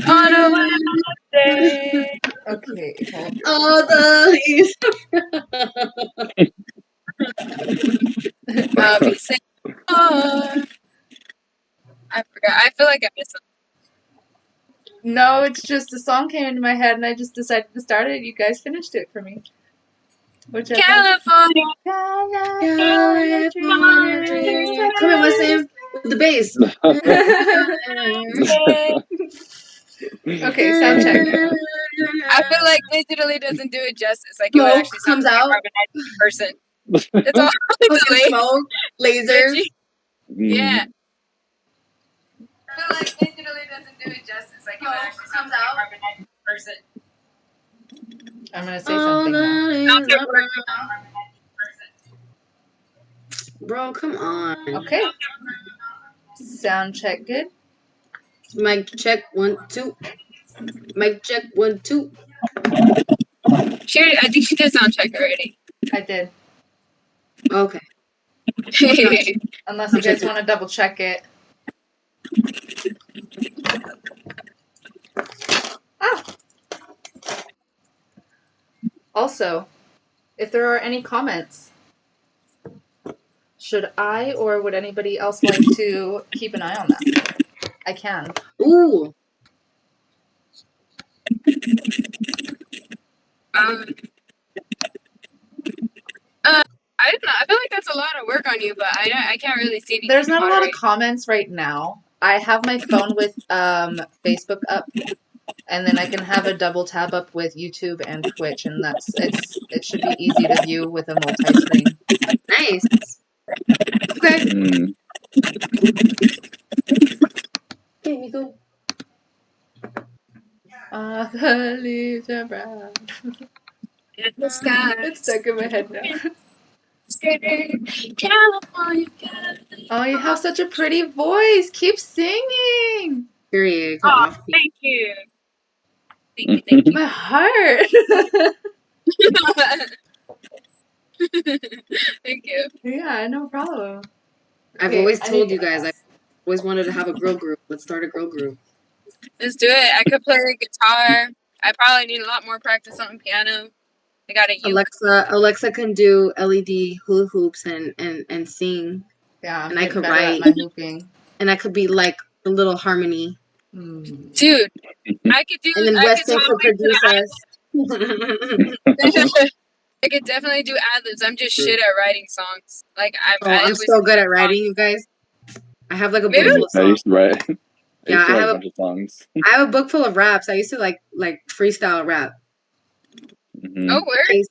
On a Wednesday. Okay. All the leaves. I'll be saying, oh. I forgot. I feel like I missed something. No, it's just a song came into my head and I just decided to start it. You guys finished it for me. Whichever. California. California dream. Come on, Weston, with the bass. Okay, sound check. I feel like digitally doesn't do it justice. Like it would Smoke actually sound comes like out. a carbonized person. It's all Fucking delayed. smoke, lasers. Yeah. I feel like digitally doesn't do it justice. Like it would actually sound like a carbonized person. I'm gonna say something now. Not the word. Bro, come on. Okay. Sound check good. Mic check 1 2. Mic check 1 2. I think she did sound check already. I did. Okay. Unless you guys want to double check it. Ah. Also, if there are any comments, should I or would anybody else like to keep an eye on them? I can. Ooh. I don't know. I feel like that's a lot of work on you, but I can't really see anything. There's not a lot of comments right now. I have my phone with Facebook up, and then I can have a double tab up with YouTube and Twitch, and it should be easy to view with a multi-screen. Nice. Okay. Okay, Miko. The leaves are brown. The sky. It's stuck in my head now. California. Oh, you have such a pretty voice. Keep singing. Period. Oh, thank you. Thank you. My heart. Thank you. Yeah, no problem. I've Okay, always I told need you to guys I always wanted to have a girl group. Let's start a girl group. Let's do it. I could play guitar. I probably need a lot more practice on piano. I got a uke. Alexa can do LED hula hoops and sing. Yeah, and I could better write. at my hooping. And I could be like a little harmony. Dude, I could do. And then Weston could produce us. I could definitely do ad-libs. I'm just shit at writing songs. Like I'm so good at writing, you guys. I have like a book Maybe? full of I songs. used to write. Yeah, I have a bunch of songs. I have a book full of raps. I used to like freestyle rap. Mm-hmm. Oh, word?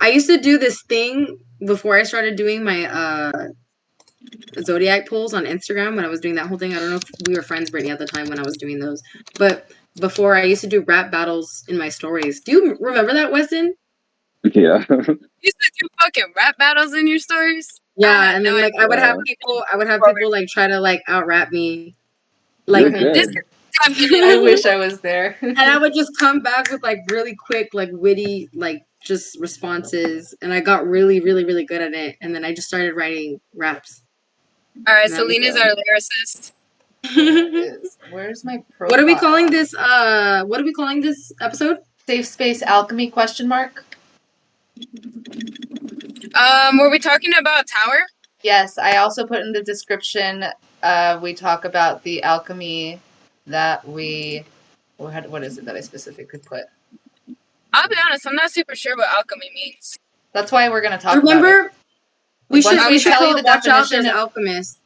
I used to do this thing before I started doing my Zodiac polls on Instagram when I was doing that whole thing. I don't know if we were friends, Brittnee, at the time when I was doing those. But before, I used to do rap battles in my stories. Do you remember that, Weston? Yeah. You used to do fucking rap battles in your stories? Yeah, and then like I would have people like try to like out rap me. Like I wish I was there. And I would just come back with like really quick, like witty, like just responses, and I got really, really, really good at it. And then I just started writing raps. All right, Selena's our lyricist. Where's my profile? What are we calling this? What are we calling this episode? SafeSpace Alchemy ? Were we talking about Tower? Yes, I also put in the description. We talk about the alchemy that we. What is it that I specifically put? I'll be honest, I'm not super sure what alchemy means. That's why we're gonna talk. Remember, about it. we should tell you the watch out. definition There's of alchemists.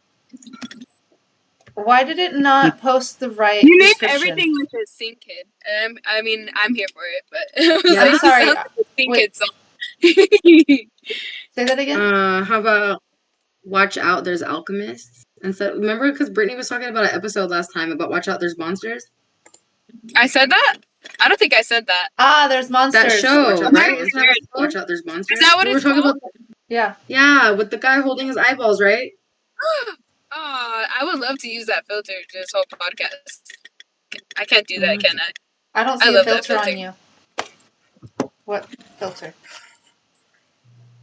Why did it not post the right? You named description? everything with a Sing Kid. I mean, I'm here for it, but Yeah, I'm sorry. Like a Sing Kid song. Say that again. How about watch out? There's alchemists. And so remember, because Brittnee was talking about an episode last time about watch out. There's monsters. I said that. I don't think I said that. There's monsters. That show, Watch out, right? Isn't that watch out? There's monsters. Is that what it's called? Yeah. Yeah, with the guy holding his eyeballs, right? Oh, I would love to use that filter this whole podcast. I can't do that, can I? I don't see a love that filter on you. What filter?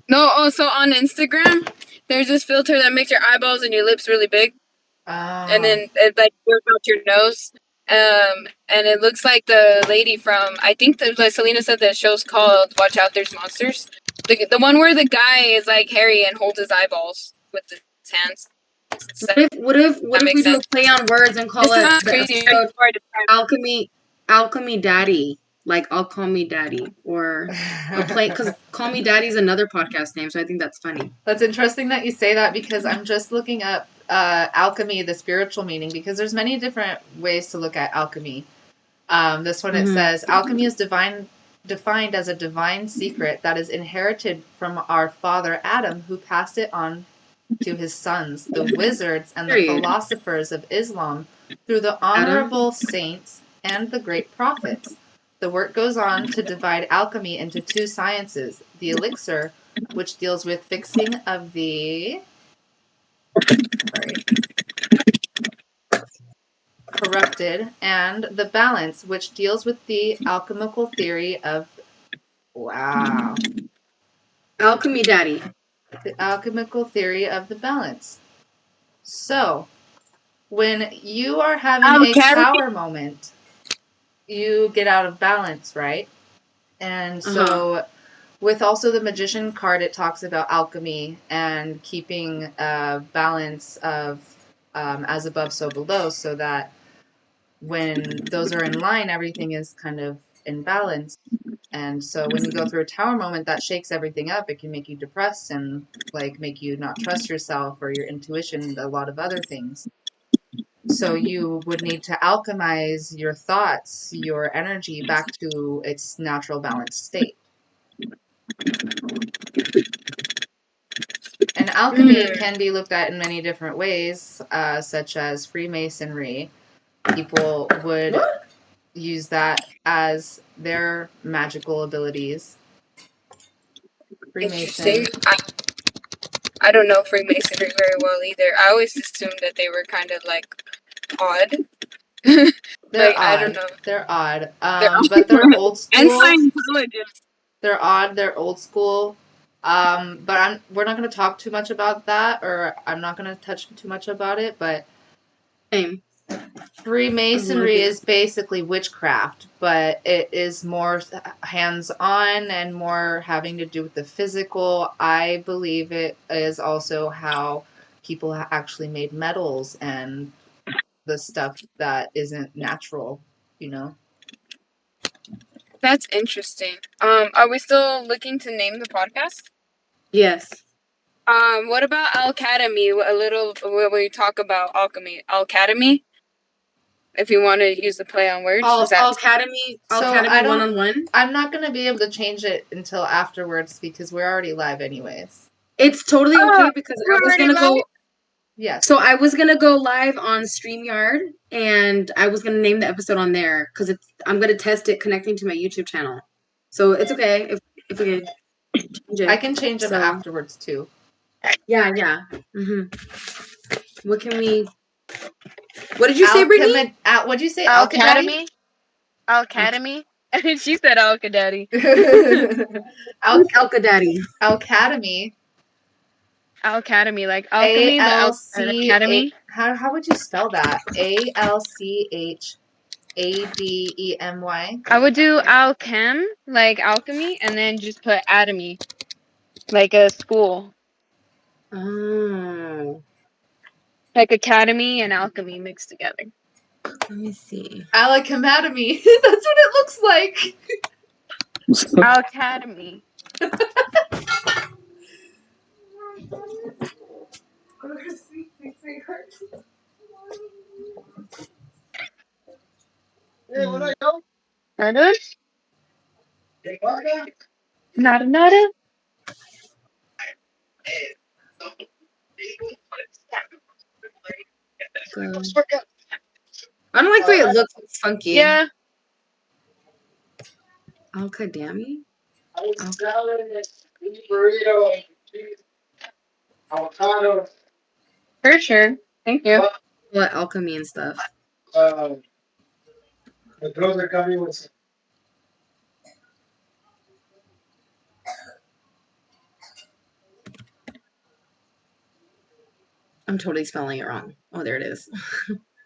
No, so on Instagram, there's this filter that makes your eyeballs and your lips really big. and then it like goes out your nose. And it looks like the lady from, I think that like Selena said the show's called Watch Out, There's Monsters. The one where the guy is like hairy and holds his eyeballs with his hands. What if we do a play on words and call it the crazy. episode Alchemy Daddy? Like, I'll call me Daddy, or a play, because Call Me Daddy is another podcast name, so I think that's funny. That's interesting that you say that, because I'm just looking up alchemy, the spiritual meaning, because there's many different ways to look at alchemy. This one, it says, alchemy is defined as a divine secret that is inherited from our father Adam, who passed it on to his sons, the wizards and the philosophers of Islam, through the honorable saints and the great prophets. The work goes on to divide alchemy into two sciences: the elixir, which deals with fixing of the corrupted, and the balance, which deals with the alchemical theory of Alchemy Daddy. The alchemical theory of the balance. So, when you are having a power moment, you get out of balance, right? And so, with also the magician card, it talks about alchemy and keeping a balance of as above, so below, so that when those are in line, everything is kind of in balance. And so when you go through a tower moment, that shakes everything up. It can make you depressed and like make you not trust yourself or your intuition and a lot of other things. So you would need to alchemize your thoughts, your energy back to its natural balanced state. And alchemy can be looked at in many different ways, such as Freemasonry. People would use that as their magical abilities. Interesting. I don't know Freemasonry very well either. I always assumed that they were kind of like odd. They're odd. I don't know. They're odd. But they're old school. And Scientologists. They're odd. They're old school. But we're not going to talk too much about that, or I'm not going to touch too much about it. But Freemasonry is basically witchcraft, but it is more hands-on and more having to do with the physical. I believe it is also how people actually made metals and the stuff that isn't natural, you know? That's interesting. Are we still looking to name the podcast? Yes. What about Alchemy? A little where we talk about alchemy. Alchemy? If you want to use the play on words. Alchemy one-on-one? I'm not going to be able to change it until afterwards because we're already live anyways. It's totally okay because I was going to go... Yes. So I was going to go live on StreamYard and I was going to name the episode on there because I'm going to test it connecting to my YouTube channel. So it's okay if we can change it. I can change them afterwards too. Yeah. What can we... What did you say, Brittnee? What did you say? Alchemy? Alchemy? She said Alchadaddy. Alchadaddy. Alchemy. Alchemy, like alchemy, Academy. How would you spell that? ALCHADEMY. I would do alchem, like alchemy, and then just put atomy, like a school. Oh. Like academy and alchemy mixed together. Let me see. Alchemy. That's what it looks like. Alchemy. Nada. I don't like the way it looks. It's funky. Yeah. Alchemy? Avocado. For sure. Thank you. What alchemy and stuff? The girls are coming with. I'm totally spelling it wrong. Oh, there it is.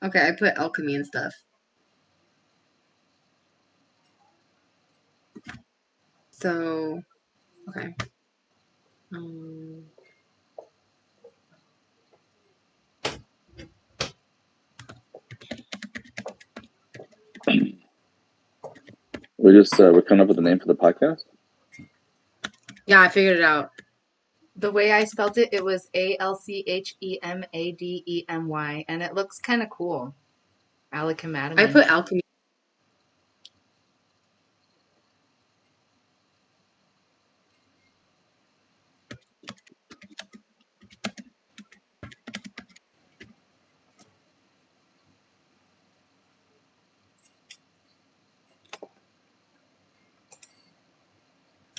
Okay, I put alchemy and stuff. So, okay. We're coming up with a name for the podcast. Yeah, I figured it out. The way I spelled it, it was Alchemedemy, and it looks kind of cool. Alchemy. I put alchemy.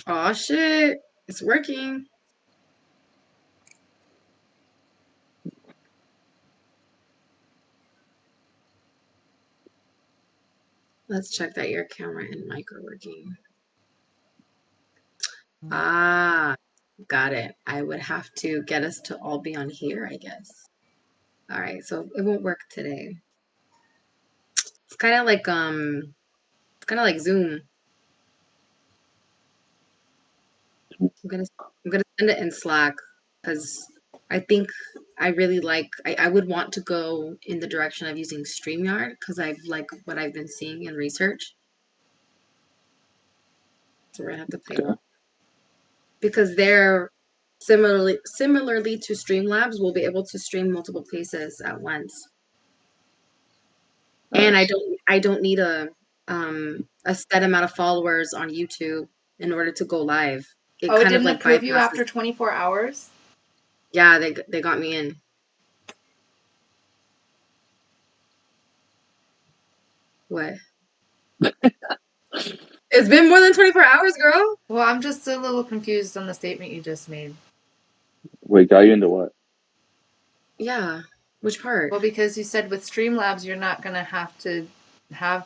Oh shit! It's working. Let's check that your camera and mic are working. Ah, got it. I would have to get us to all be on here, I guess. All right, so it won't work today. It's kind of like Zoom. I'm gonna send it in Slack because I think I really I would want to go in the direction of using StreamYard because I've like what I've been seeing in research. So we're gonna have to play that. Because they're similarly to Streamlabs, we'll be able to stream multiple places at once. Nice. And I don't need a set amount of followers on YouTube in order to go live. It didn't approve you after 24 hours? Yeah, they got me in. What? It's been more than 24 hours, girl. Well, I'm just a little confused on the statement you just made. Wait, got you into what? Yeah. Which part? Well, because you said with Streamlabs, you're not going to have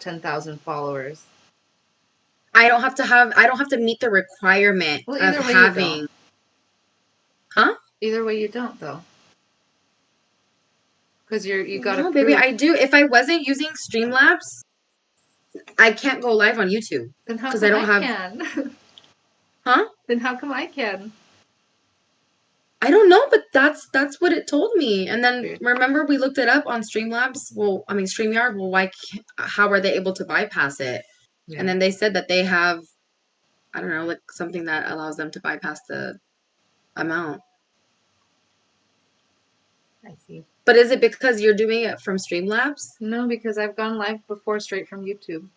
10,000 followers. I don't have to meet the requirement of having. Huh? Either way, you don't, though. Because you got to. No, baby, I do. If I wasn't using Streamlabs, I can't go live on YouTube. Then how come I can? Huh? Then how come I can? I don't know, but that's what it told me. And then remember we looked it up on Streamlabs. Well, I mean StreamYard. Well, how are they able to bypass it? Yeah. And then they said that they have, I don't know, like something that allows them to bypass the amount. I see. But is it because you're doing it from Streamlabs? No, because I've gone live before straight from YouTube.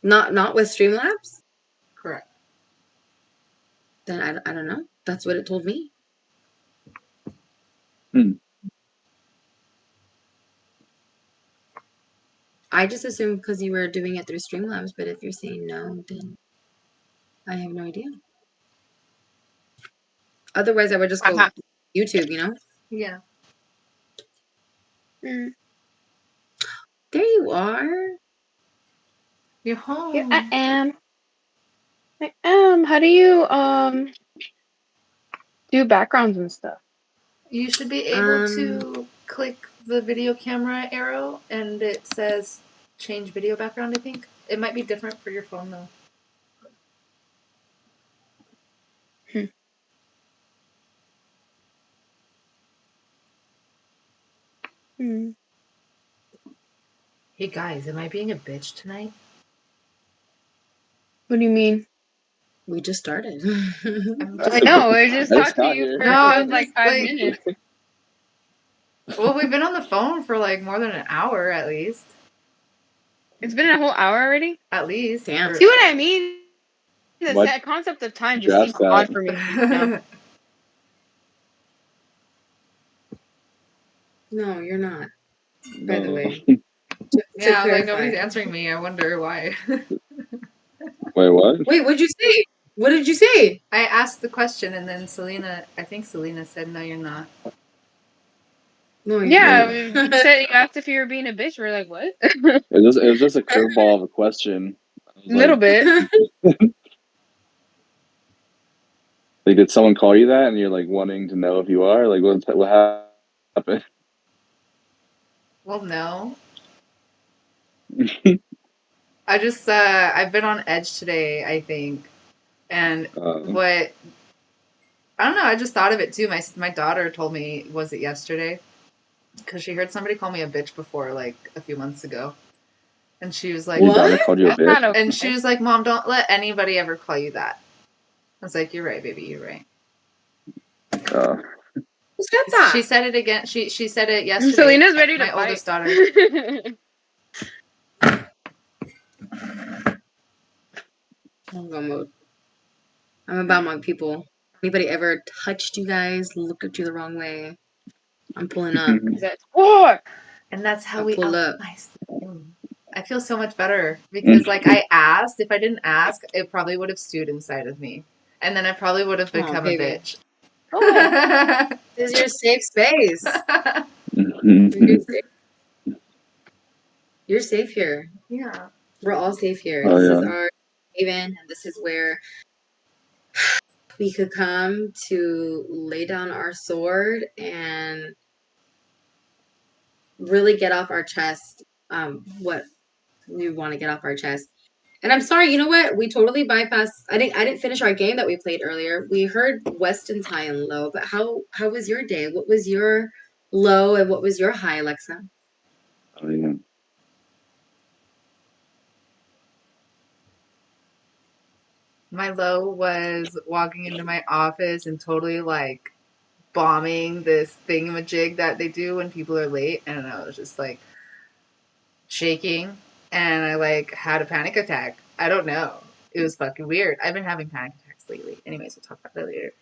Not with Streamlabs? Correct. Then I don't know. That's what it told me. I just assumed because you were doing it through Streamlabs, but if you're saying no, then I have no idea. Otherwise, I would just go YouTube, you know? Yeah. There you are. You're home. Here I am. I am. How do you do backgrounds and stuff? You should be able to click the video camera arrow and it says change video background, I think. It might be different for your phone though. Hey guys, am I being a bitch tonight? What do you mean? We just started. I know, I just talked to you for like 5 minutes. Well, we've been on the phone for like more than an hour at least. It's been a whole hour already? At least. Damn. See what I mean? That concept of time just seems odd for me. No, you're not. By the way. Yeah, like nobody's answering me. I wonder why. Wait, what? Wait, what'd you say? What did you say? I asked the question and then I think Selena said, no, you're not. No, yeah, you asked if you were being a bitch. We're like, what? It was just a curveball of a question. A little bit. Like, did someone call you that, and you're like wanting to know if you are? Like, what happened? Well, no. I just I've been on edge today, I think, and what I don't know. I just thought of it too. My daughter told me, was it yesterday? Because she heard somebody call me a bitch before, like a few months ago, and she was like, Your daughter called you a bitch? Not okay. And she was like, "Mom, don't let anybody ever call you that." I was like, "You're right, baby. You're right." Who said that? She said it again. She said it yesterday. Selena's ready to my fight. oldest daughter. I'm about my people. Anybody ever touched you guys, looked at you the wrong way, I'm pulling up. That's war. And that's how I'll we pull up. I feel so much better because, like, I asked. If I didn't ask, it probably would have stewed inside of me, and then I probably would have become a bitch. Oh. This is your safe space. You're safe here. Yeah. We're all safe here. Oh, This yeah. is our haven, and this is where we could come to lay down our sword and really get off our chest what we want to get off our chest. And I'm sorry, you know what? We totally bypassed. I didn't finish our game that we played earlier. We heard Weston's high and low, but how was your day? What was your low and what was your high, Alexa? Oh, yeah. My low was walking into my office and totally like bombing this thingamajig that they do when people are late, and I was just like shaking, and I like had a panic attack. I don't know. It was fucking weird. I've been having panic attacks lately. Anyways, we'll talk about that later.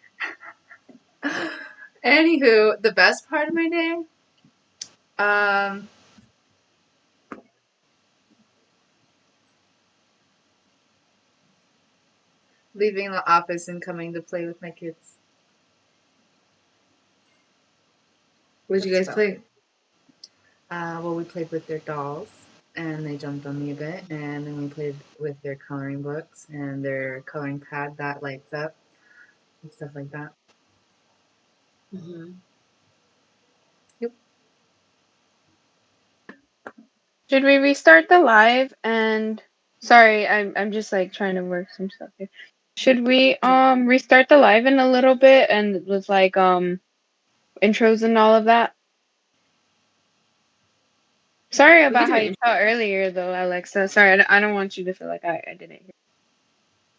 Anywho, the best part of my day, leaving the office and coming to play with my kids. What did you guys play? Well, we played with their dolls, and they jumped on me a bit, and then we played with their coloring books and their coloring pad that lights up and stuff like that. Mm-hmm. Yep. Should we restart the live? And sorry, I'm just like trying to work some stuff here. Should we restart the live in a little bit and with like intros and all of that? Sorry about how you felt earlier though, Alexa. Sorry, I don't want you to feel like I didn't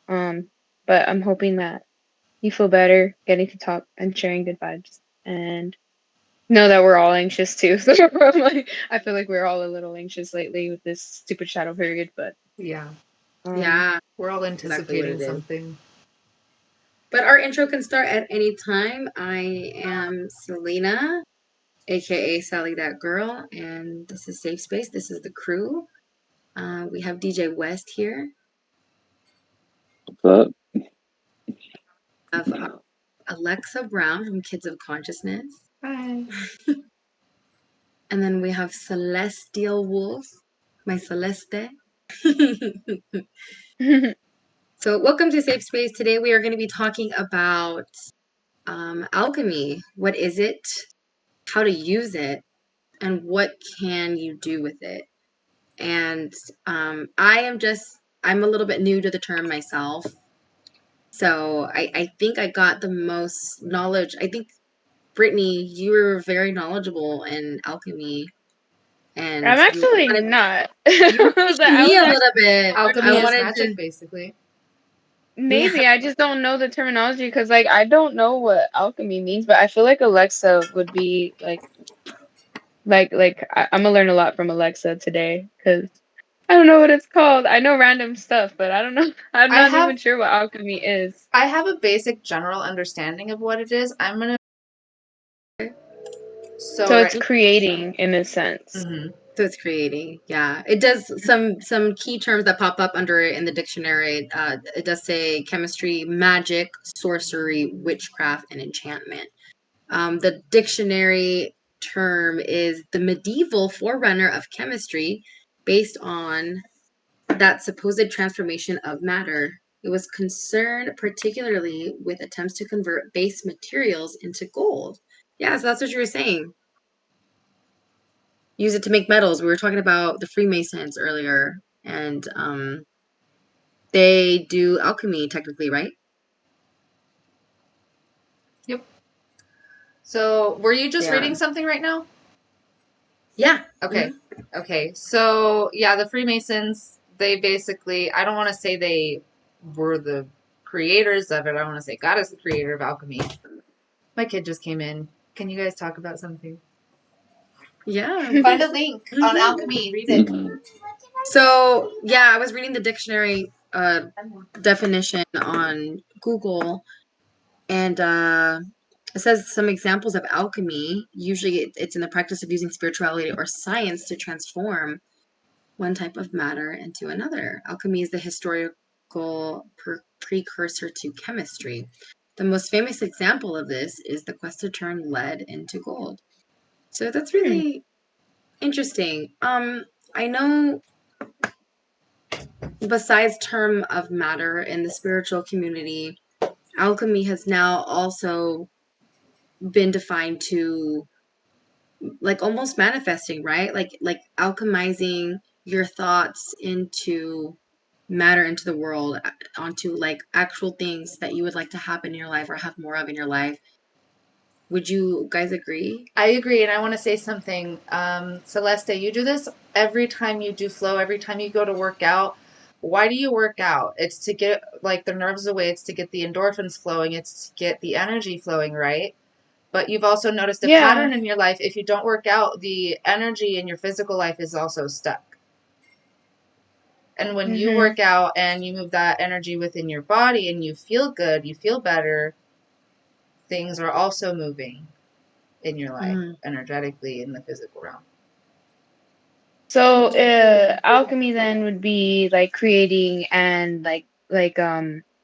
hear. But I'm hoping that you feel better getting to talk and sharing good vibes and know that we're all anxious too. So I'm like, I feel like we're all a little anxious lately with this stupid shadow period, but Yeah. We're all anticipating something. But our intro can start at any time. I am Selena, aka Sally That Girl, and this is Safe Space. This is the crew. We have DJ West here. What's up? We have Alexa Brown from Kids of Consciousness. Hi. And then we have Celestial Wolf, my Celeste. So welcome to Safe Space. Today we are going to be talking about alchemy. What is it? How to use it? And what can you do with it? And I'm a little bit new to the term myself. So I think I got the most knowledge. I think, Brittnee, you were very knowledgeable in alchemy. And I'm actually not. You were teaching me a little bit. Alchemy is magic, basically. Maybe I just don't know the terminology because, like, I don't know what alchemy means, but I feel like Alexa would be like I'm gonna learn a lot from Alexa today because I don't know what it's called. I know random stuff, but I don't know. I'm not even sure what alchemy is. I have a basic general understanding of what it is. I'm gonna. So it's creating in a sense. Mm-hmm. So it's creating, yeah. It does some key terms that pop up under it in the dictionary. It does say chemistry, magic, sorcery, witchcraft, and enchantment. The dictionary term is the medieval forerunner of chemistry, based on that supposed transformation of matter It was concerned particularly with attempts to convert base materials into gold. Yeah, so that's what you were saying. Use it to make metals. We were talking about the Freemasons earlier, and they do alchemy technically, right? Yep. So, were you just Yeah. reading something right now? Yeah. Okay. Okay. So, yeah, the Freemasons, they basically, I don't want to say they were the creators of it. I want to say God is the creator of alchemy. My kid just came in. Can you guys talk about something? Yeah. Find a link on alchemy. Read it. Mhm. So, yeah, I was reading the dictionary definition on Google, and it says some examples of alchemy. Usually it's in the practice of using spirituality or science to transform one type of matter into another. Alchemy is the historical precursor to chemistry. The most famous example of this is the quest to turn lead into gold. So that's really interesting. I know besides term of matter in the spiritual community, alchemy has now also been defined to like almost manifesting, right? Like alchemizing your thoughts into matter, into the world, onto like actual things that you would like to happen in your life or have more of in your life. Would you guys agree? I agree, and I want to say something. Celeste, you do this every time you do flow, every time you go to work out. Why do you work out? It's to get like the nerves away, it's to get the endorphins flowing, it's to get the energy flowing, right? But you've also noticed a pattern in your life. If you don't work out, the energy in your physical life is also stuck. And when you work out and you move that energy within your body and you feel good, you feel better, things are also moving in your life, energetically in the physical realm. So, alchemy then would be like creating and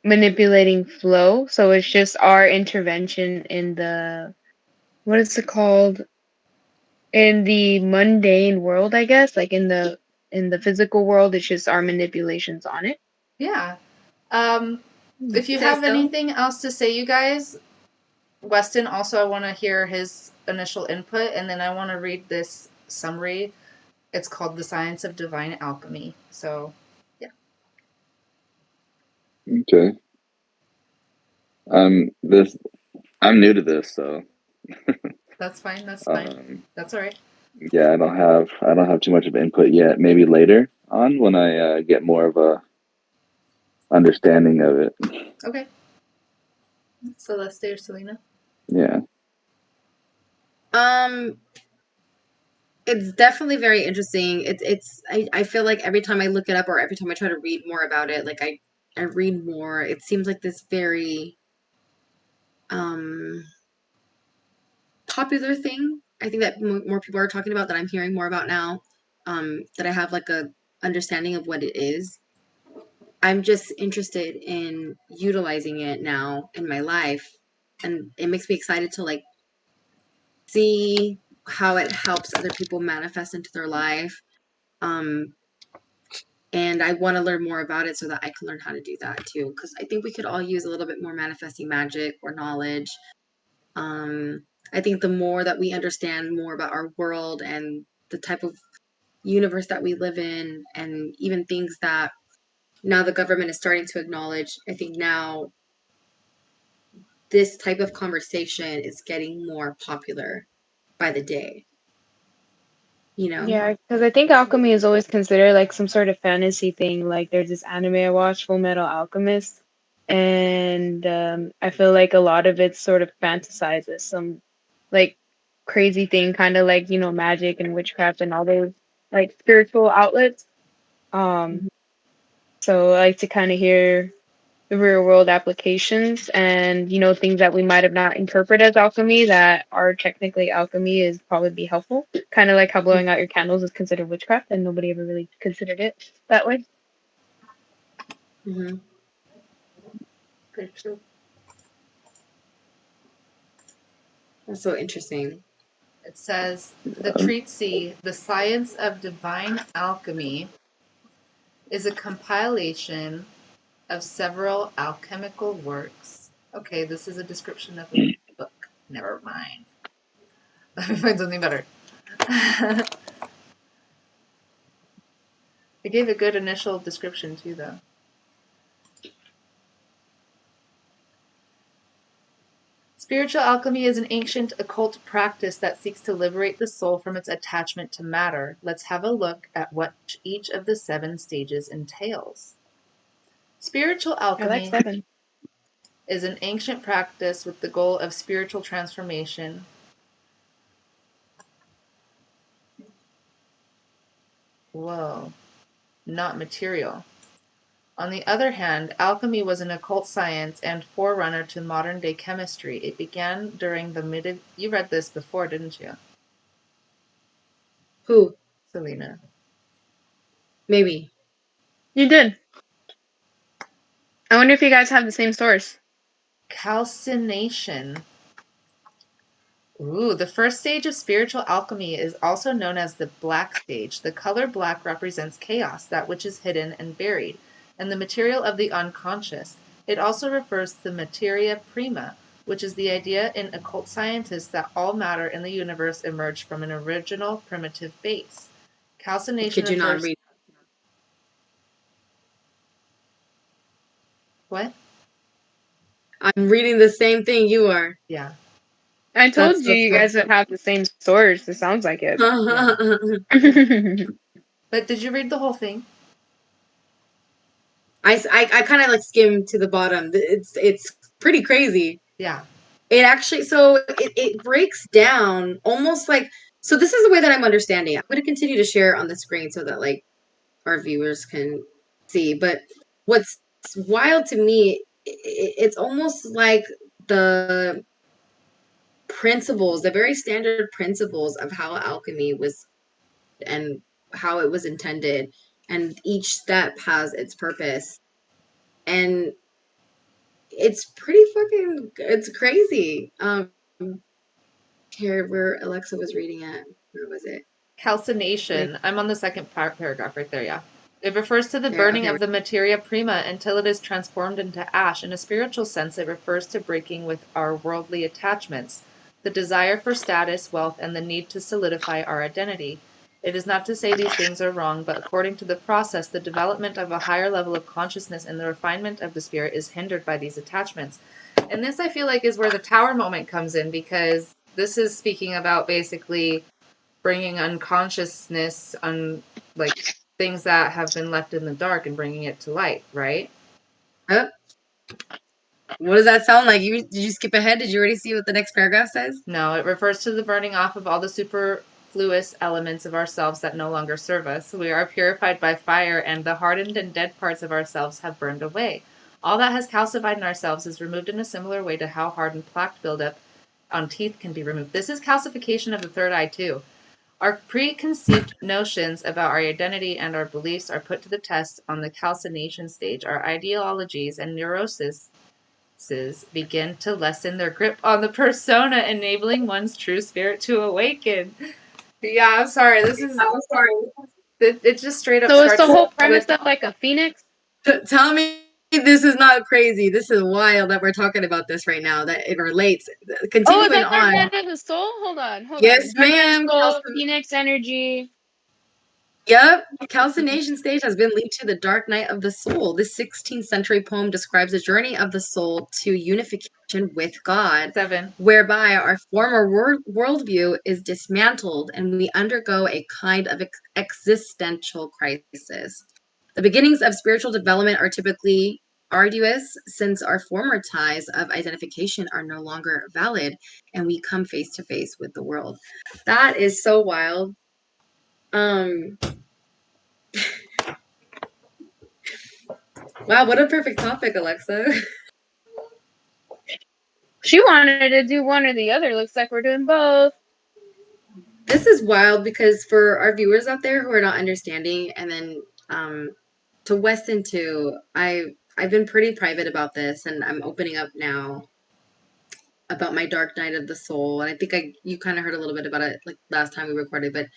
manipulating flow. So it's just our intervention in the what is it called? In the mundane world, I guess, like in the physical world, it's just our manipulations on it. Yeah. If you Say have so. anything else to say, you guys, Weston, also I want to hear his initial input, and then I want to read this summary. It's called The Science of Divine Alchemy. So, yeah. Okay. I'm new to this, so That's fine. That's fine. That's all right. yeah, I don't have too much of input yet. Maybe later on when I get more of a understanding of it. Okay. Celeste or Selena? Yeah. It's definitely very interesting. I feel like every time I look it up or every time I try to read more about it, like I read more, it seems like this very popular thing. I think that more people are talking about, that I'm hearing more about now, that I have like a understanding of what it is. I'm just interested in utilizing it now in my life, and it makes me excited to like see how it helps other people manifest into their life. And I want to learn more about it so that I can learn how to do that too, because I think we could all use a little bit more manifesting magic or knowledge. I think the more that we understand more about our world and the type of universe that we live in, and even things that now the government is starting to acknowledge, I think now this type of conversation is getting more popular by the day. You know? Yeah, because I think alchemy is always considered like some sort of fantasy thing. Like there's this anime I watched, Full Metal Alchemist, and I feel like a lot of it sort of fantasizes some like crazy thing, kind of like magic and witchcraft and all those like spiritual outlets. Um, so I like to kind of hear the real world applications and things that we might have not interpreted as alchemy that are technically alchemy is probably be helpful, kind of like how blowing out your candles is considered witchcraft and nobody ever really considered it that way. Mm-hmm. Very true. That's so interesting. It says the treatise, The Science of Divine Alchemy, is a compilation of several alchemical works. Okay, this is a description of a book. Never mind. Let me find something better. I gave a good initial description too, though. Spiritual alchemy is an ancient occult practice that seeks to liberate the soul from its attachment to matter. Let's have a look at what each of the 7 stages entails. Spiritual I like alchemy 7. is an ancient practice with the goal of spiritual transformation. Whoa, not material. On the other hand, alchemy was an occult science and forerunner to modern-day chemistry. It began during the You read this before, didn't you, Who? Selena? Maybe. You did. I wonder if you guys have the same source. Calcination. Ooh, the first stage of spiritual alchemy is also known as the black stage. The color black represents chaos, that which is hidden and buried, and the material of the unconscious. It also refers to the materia prima, which is the idea in occult scientists that all matter in the universe emerged from an original primitive base. Calcination Could you not refers... read? What? I'm reading the same thing you are. Yeah. I told That's you you cool. guys would have the same source. It sounds like it. But did you read the whole thing? I kind of like skimmed to the bottom. It's pretty crazy. Yeah. It actually, so it breaks down almost like, so this is the way that I'm understanding it. I'm going to continue to share on the screen so that like our viewers can see. But what's wild to me, it's almost like the principles, the very standard principles of how alchemy was and how it was intended. And each step has its purpose. And it's pretty fucking, it's crazy. Here, where Alexa was reading it. Where was it? Calcination. I'm on the second paragraph right there, yeah. It refers to the There, burning okay. of the materia prima until it is transformed into ash. In a spiritual sense, it refers to breaking with our worldly attachments, the desire for status, wealth, and the need to solidify our identity. It is not to say these things are wrong, but according to the process, the development of a higher level of consciousness and the refinement of the spirit is hindered by these attachments. And this, I feel like, is where the tower moment comes in, because this is speaking about basically bringing unconsciousness on like things that have been left in the dark and bringing it to light, right? What does that sound like? Did you skip ahead? Did you already see what the next paragraph says? No, it refers to the burning off of all the superfluous elements of ourselves that no longer serve us. We are purified by fire, and the hardened and dead parts of ourselves have burned away. All that has calcified in ourselves is removed in a similar way to how hardened plaque buildup on teeth can be removed. This is calcification of the third eye too. Our preconceived notions about our identity and our beliefs are put to the test on the calcination stage. Our ideologies and neuroses begin to lessen their grip on the persona, enabling one's true spirit to awaken. Yeah, I'm sorry. It's just straight up So it's the starts whole premise with... of like a phoenix? Tell me this is not crazy. This is wild that we're talking about this right now, that it relates. Oh, Continuing the dark on. night of the soul? Hold on. Yes, Dark night of ma'am. the soul, phoenix energy. Yep. Calcination stage has been linked to the dark night of the soul. This 16th century poem describes a journey of the soul to unification with God, 7. whereby our former worldview is dismantled and we undergo a kind of existential crisis. The beginnings of spiritual development are typically arduous since our former ties of identification are no longer valid and we come face to face with the world. That is so wild. Wow, what a perfect topic, Alexa. She wanted to do one or the other. Looks like we're doing both. This is wild because for our viewers out there who are not understanding, and then to Weston too, I've been pretty private about this, and I'm opening up now about my dark night of the soul. And I think you kind of heard a little bit about it like last time we recorded, but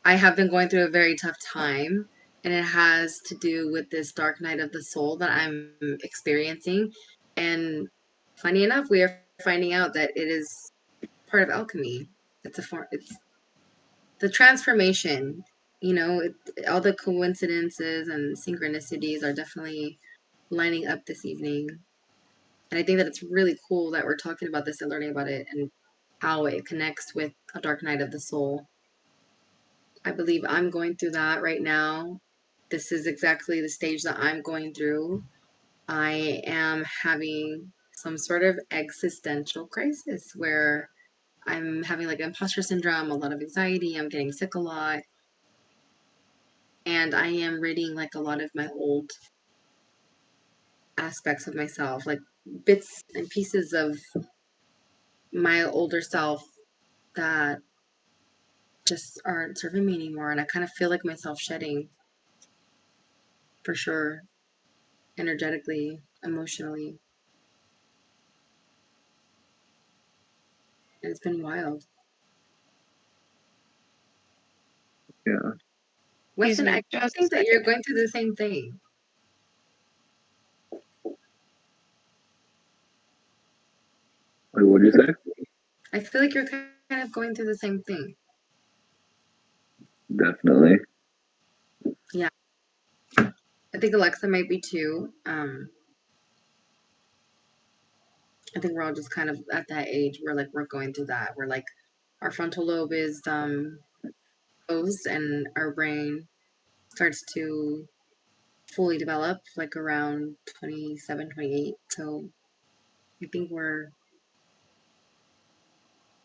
I have been going through a very tough time. and it has to do with this dark night of the soul that I'm experiencing. And funny enough, we are finding out that it is part of alchemy. It's a form. It's the transformation. All the coincidences and synchronicities are definitely lining up this evening. And I think that it's really cool that we're talking about this and learning about it and how it connects with a dark night of the soul. I believe I'm going through that right now. This is exactly the stage that I'm going through. I am having some sort of existential crisis where I'm having like imposter syndrome, a lot of anxiety, I'm getting sick a lot. And I am reading like a lot of my old aspects of myself, like bits and pieces of my older self that just aren't serving me anymore. And I kind of feel like myself shedding for sure, energetically, emotionally. And it's been wild. Yeah. Weston, me I just a think that you're second. going through the same thing. Wait, what did you say? I feel like you're kind of going through the same thing. Definitely. Yeah. I think Alexa might be too. I think we're all just kind of at that age where like we're going through that. We're like our frontal lobe is closed and our brain starts to fully develop like around 27, 28. So I think we're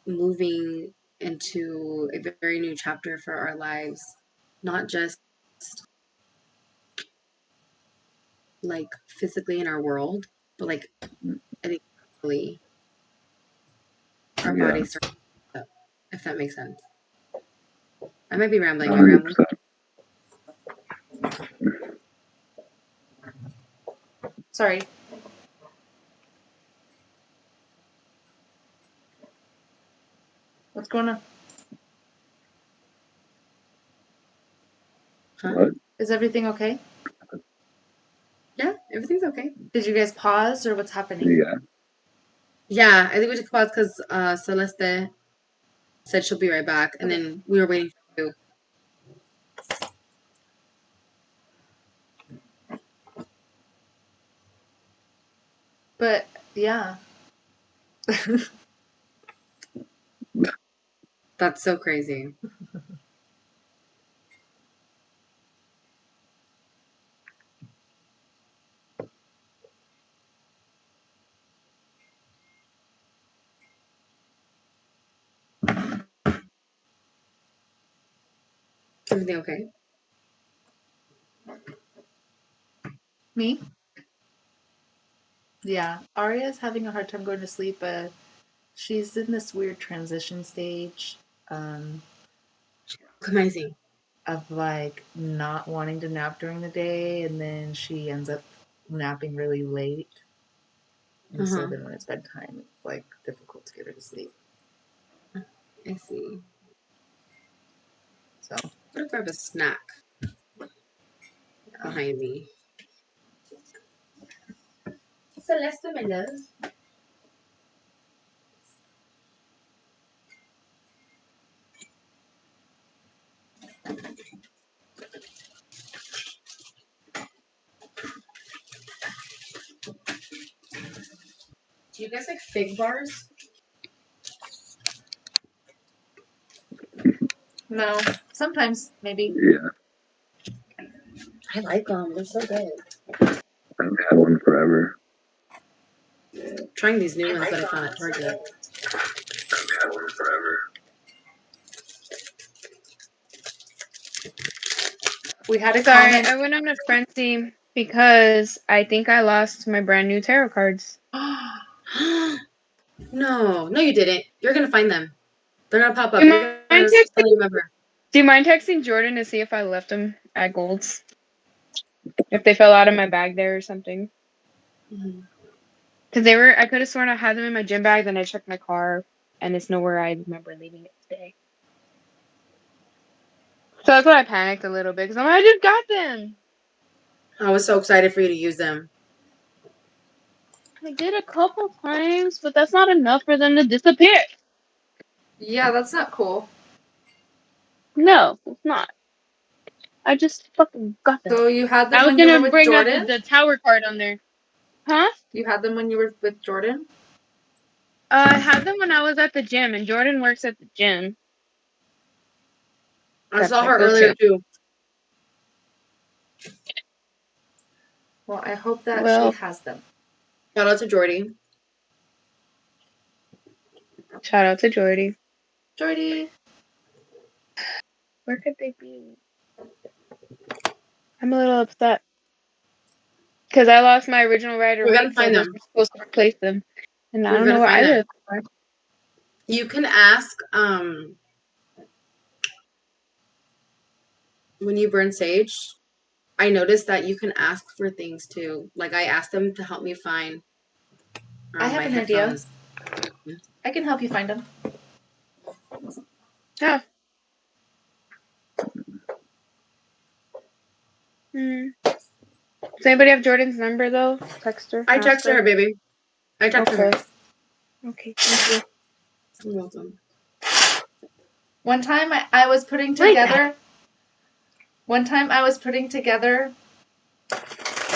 moving into a very new chapter for our lives, not just like physically in our world, but like I think mentally our Yeah. bodies start to up, if that makes sense. I might be rambling. You're rambling. 100%. Sorry. What's going on? Huh? What? Is everything okay? Yeah, everything's okay. Did you guys pause or what's happening? Yeah. Yeah, I think we took a pause because Celeste said she'll be right back, and Okay. then we were waiting for you. But yeah. That's so crazy. Everything okay? Me? Yeah. Arya's having a hard time going to sleep, but she's in this weird transition stage Amazing. of like not wanting to nap during the day, and then she ends up napping really late. And so then when it's bedtime, it's like difficult to get her to sleep. I see. So I'm gonna grab a snack behind me. Celeste, my love. Do you guys like fig bars? no, sometimes maybe. Yeah. I like them. They're so good. I haven't had one forever. Trying these new ones that I found at Target. I haven't had one forever. We had a Sorry, comment. I went on a frenzy because I think I lost my brand new tarot cards. No, you didn't. You're gonna find them. They're gonna pop up. Do you You're mind gonna texting? suddenly remember. Do you mind texting Jordan to see if I left them at Gold's? If they fell out of my bag there or something? Mm-hmm. Because they were, I could have sworn I had them in my gym bag. Then I checked my car, and it's nowhere I remember leaving it today. So that's why I panicked a little bit because I just got them. I was so excited for you to use them. I did a couple times, but that's not enough for them to disappear. Yeah, that's not cool. No, it's not. I just fucking got them. So you had them I was when you were gonna with bring out Jordan? the tower card on there. Huh? You had them when you were with Jordan? I had them when I was at the gym, and Jordan works at the gym. I That saw I her go earlier to. too. Well, I hope that she Well, has them. Shout out to Jordy. shout out to Jordy. Jordy. Where could they be? I'm a little upset because I lost my original rider We gotta rate, so find they're them. supposed to replace them, and I We don't know gotta where find I them. live. You can ask when you burn sage. I noticed that you can ask for things too. Like I asked them to help me find I have my an idea. headphones. I can help you find them. Yeah. Does anybody have Jordan's number though? Text her. I Ask texted her, baby. I texted her. Okay. Thank you. You're welcome. One time I was putting together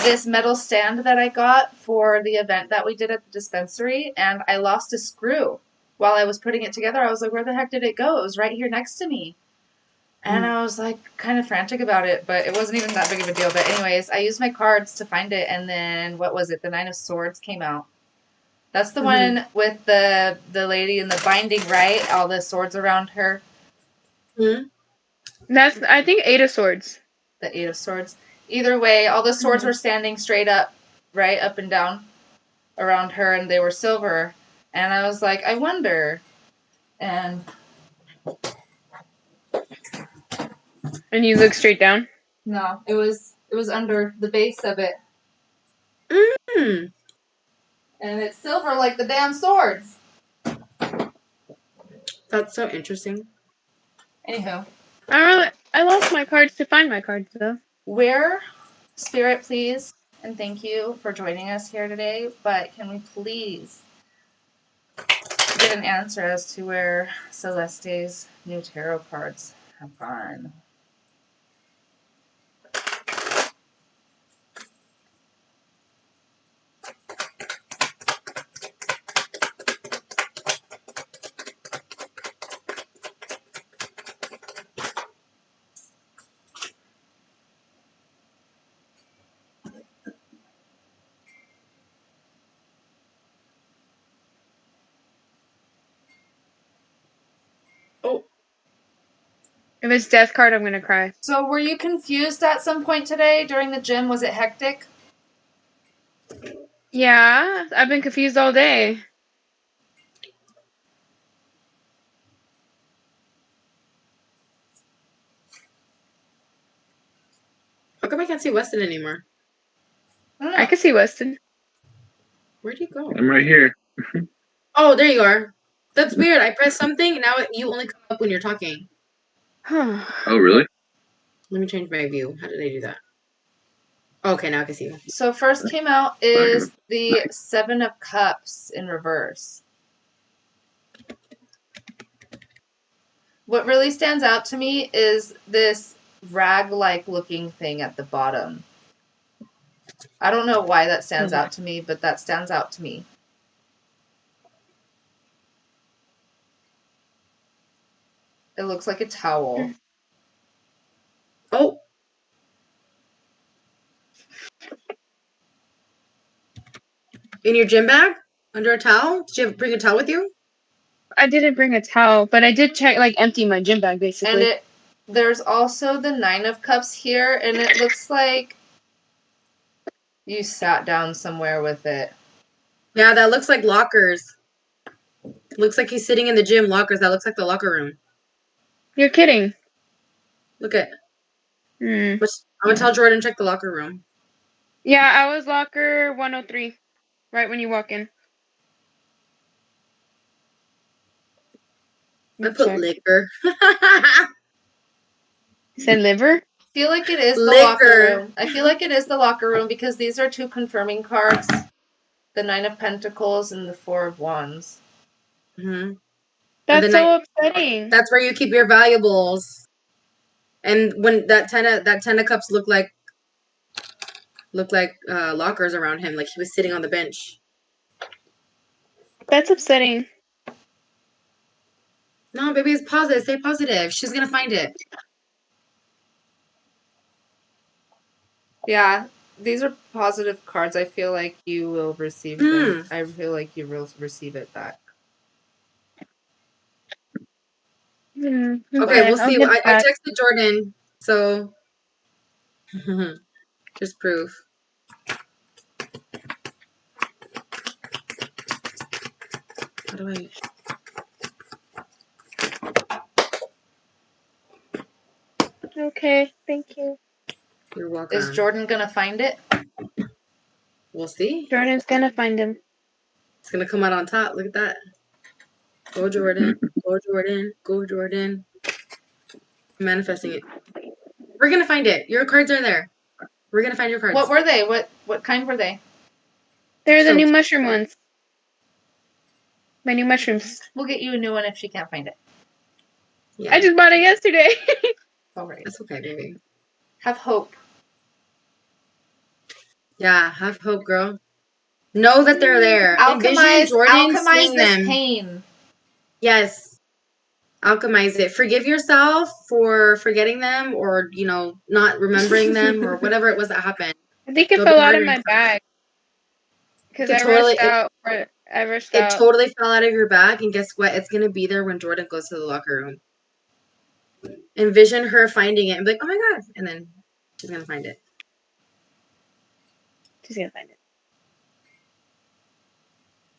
this metal stand that I got for the event that we did at the dispensary, and I lost a screw while I was putting it together. I was like, where the heck did it go? It was right here next to me. And I was like kind of frantic about it, but it wasn't even that big of a deal. But anyways, I used my cards to find it, and then what was it? The Nine of Swords came out. That's the one with the lady in the binding, right? All the swords around her. That's I think 8 of Swords. The Eight of Swords. Either way, all the swords were standing straight up, right up and down around her, and they were silver. And I was like, I wonder. And you look straight down. no, it was under the base of it, and it's silver like the damn swords. That's so interesting. Anywho, I lost my cards to find my cards though. where, Spirit, please, and thank you for joining us here today. But can we please get an answer as to where Celeste's new tarot cards have gone? Oh, If it's death card, I'm gonna cry. So were you confused at some point today during the gym? Was it hectic? Yeah, I've been confused all day. how come I can't see Weston anymore? I don't know. I can see Weston. Where'd you go? I'm right here. Oh, there you are. That's weird. I pressed something, and now you only come up when you're talking. Huh. Oh, really? Let me change my view. How did I do that? Okay, now I can see you. So first came out is the Seven of Cups in reverse. What really stands out to me is this rag-like looking thing at the bottom. I don't know why that stands out to me, but that stands out to me. It looks like a towel. Oh. In your gym bag? Under a towel? Did you bring a towel with you? I didn't bring a towel, but I did check, like, empty my gym bag, basically. And there's also the Nine of Cups here, and it looks like you sat down somewhere with it. Yeah, that looks like lockers. Looks like he's sitting in the gym lockers. That looks like the locker room. You're kidding. Look at. Hmm. I'm gonna tell Jordan to check the locker room. Yeah, I was locker 103, right when you walk in. I put liquor. You said liver? I feel like it is the Liquor. locker room. I feel like it is the locker room because these are two confirming cards. The 9 of Pentacles and the 4 of Wands. Mm-hmm. That's so upsetting. That's where you keep your valuables. And when that ten of cups looked like lockers around him, like he was sitting on the bench. That's upsetting. No, baby, it's positive. Stay positive. She's gonna find it. Yeah, these are positive cards. I feel like you will receive them. I feel like you will receive it back. Okay, we'll see. I texted Jordan, so just proof. How do I? Okay, thank you. You're welcome. Is Jordan gonna find it? We'll see. Jordan's gonna find him. It's gonna come out on top. Look at that. Go Jordan. Go Jordan. Go Jordan. I'm manifesting it. We're gonna find it. Your cards are there. We're gonna find your cards. What were they? What kind were they? They're the new mushroom ones. My new mushrooms. We'll get you a new one if she can't find it. Yeah. I just bought it yesterday. All right. That's okay, baby. Have hope. Yeah, have hope, girl. Know that they're there. Alchemize seeing this them. pain. Yes. Alchemize it. Forgive yourself for forgetting them or, not remembering them or whatever it was that happened. I think it fell out of my bag. Because I rushed out. It totally fell out of your bag, and guess what? It's going to be there when Jordan goes to the locker room. Envision her finding it and be like, oh my God. And then she's going to find it. She's going to find it.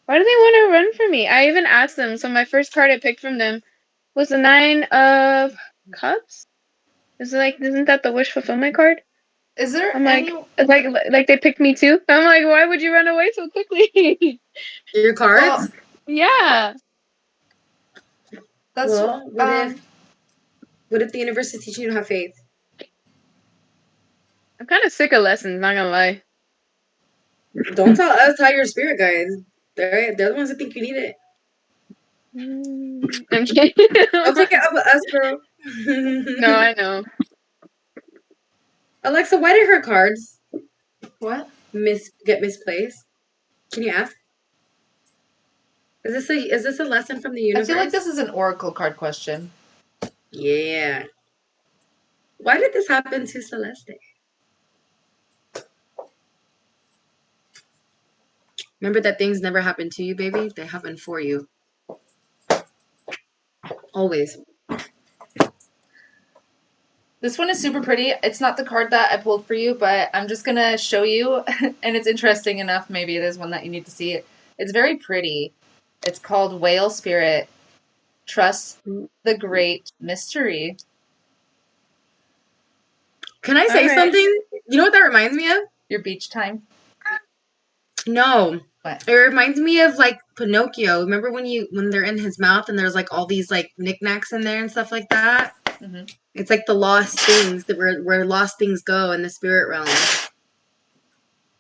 Why do they want to run from me? I even asked them. So my first card I picked from them was the 9 of Cups. Isn't that the wish fulfillment card? Is there? I'm like they picked me too. I'm like, why would you run away so quickly? Your cards? Yeah. That's what if the universe is teaching you to have faith? I'm kind of sick of lessons, not gonna lie. Don't tell us, tell your spirit guides. They're the ones that think you need it. I'm kidding. Don't take it up with us, girl. No, I know. Alexa, why did her cards get misplaced? Can you ask? Is this a lesson from the universe? I feel like this is an oracle card question. Yeah. Why did this happen to Celeste? Remember that things never happen to you, baby. They happen for you. Always. This one is super pretty. It's not the card that I pulled for you, but I'm just going to show you. And it's interesting enough. Maybe it is one that you need to see. It's very pretty. It's called Whale Spirit. Trust the Great Mystery. Can I say something? You know what that reminds me of? Your beach time? No. What? It reminds me of like Pinocchio. Remember when they're in his mouth and there's like all these like knickknacks in there and stuff like that? Mm-hmm. It's like the lost things that where lost things go in the spirit realm.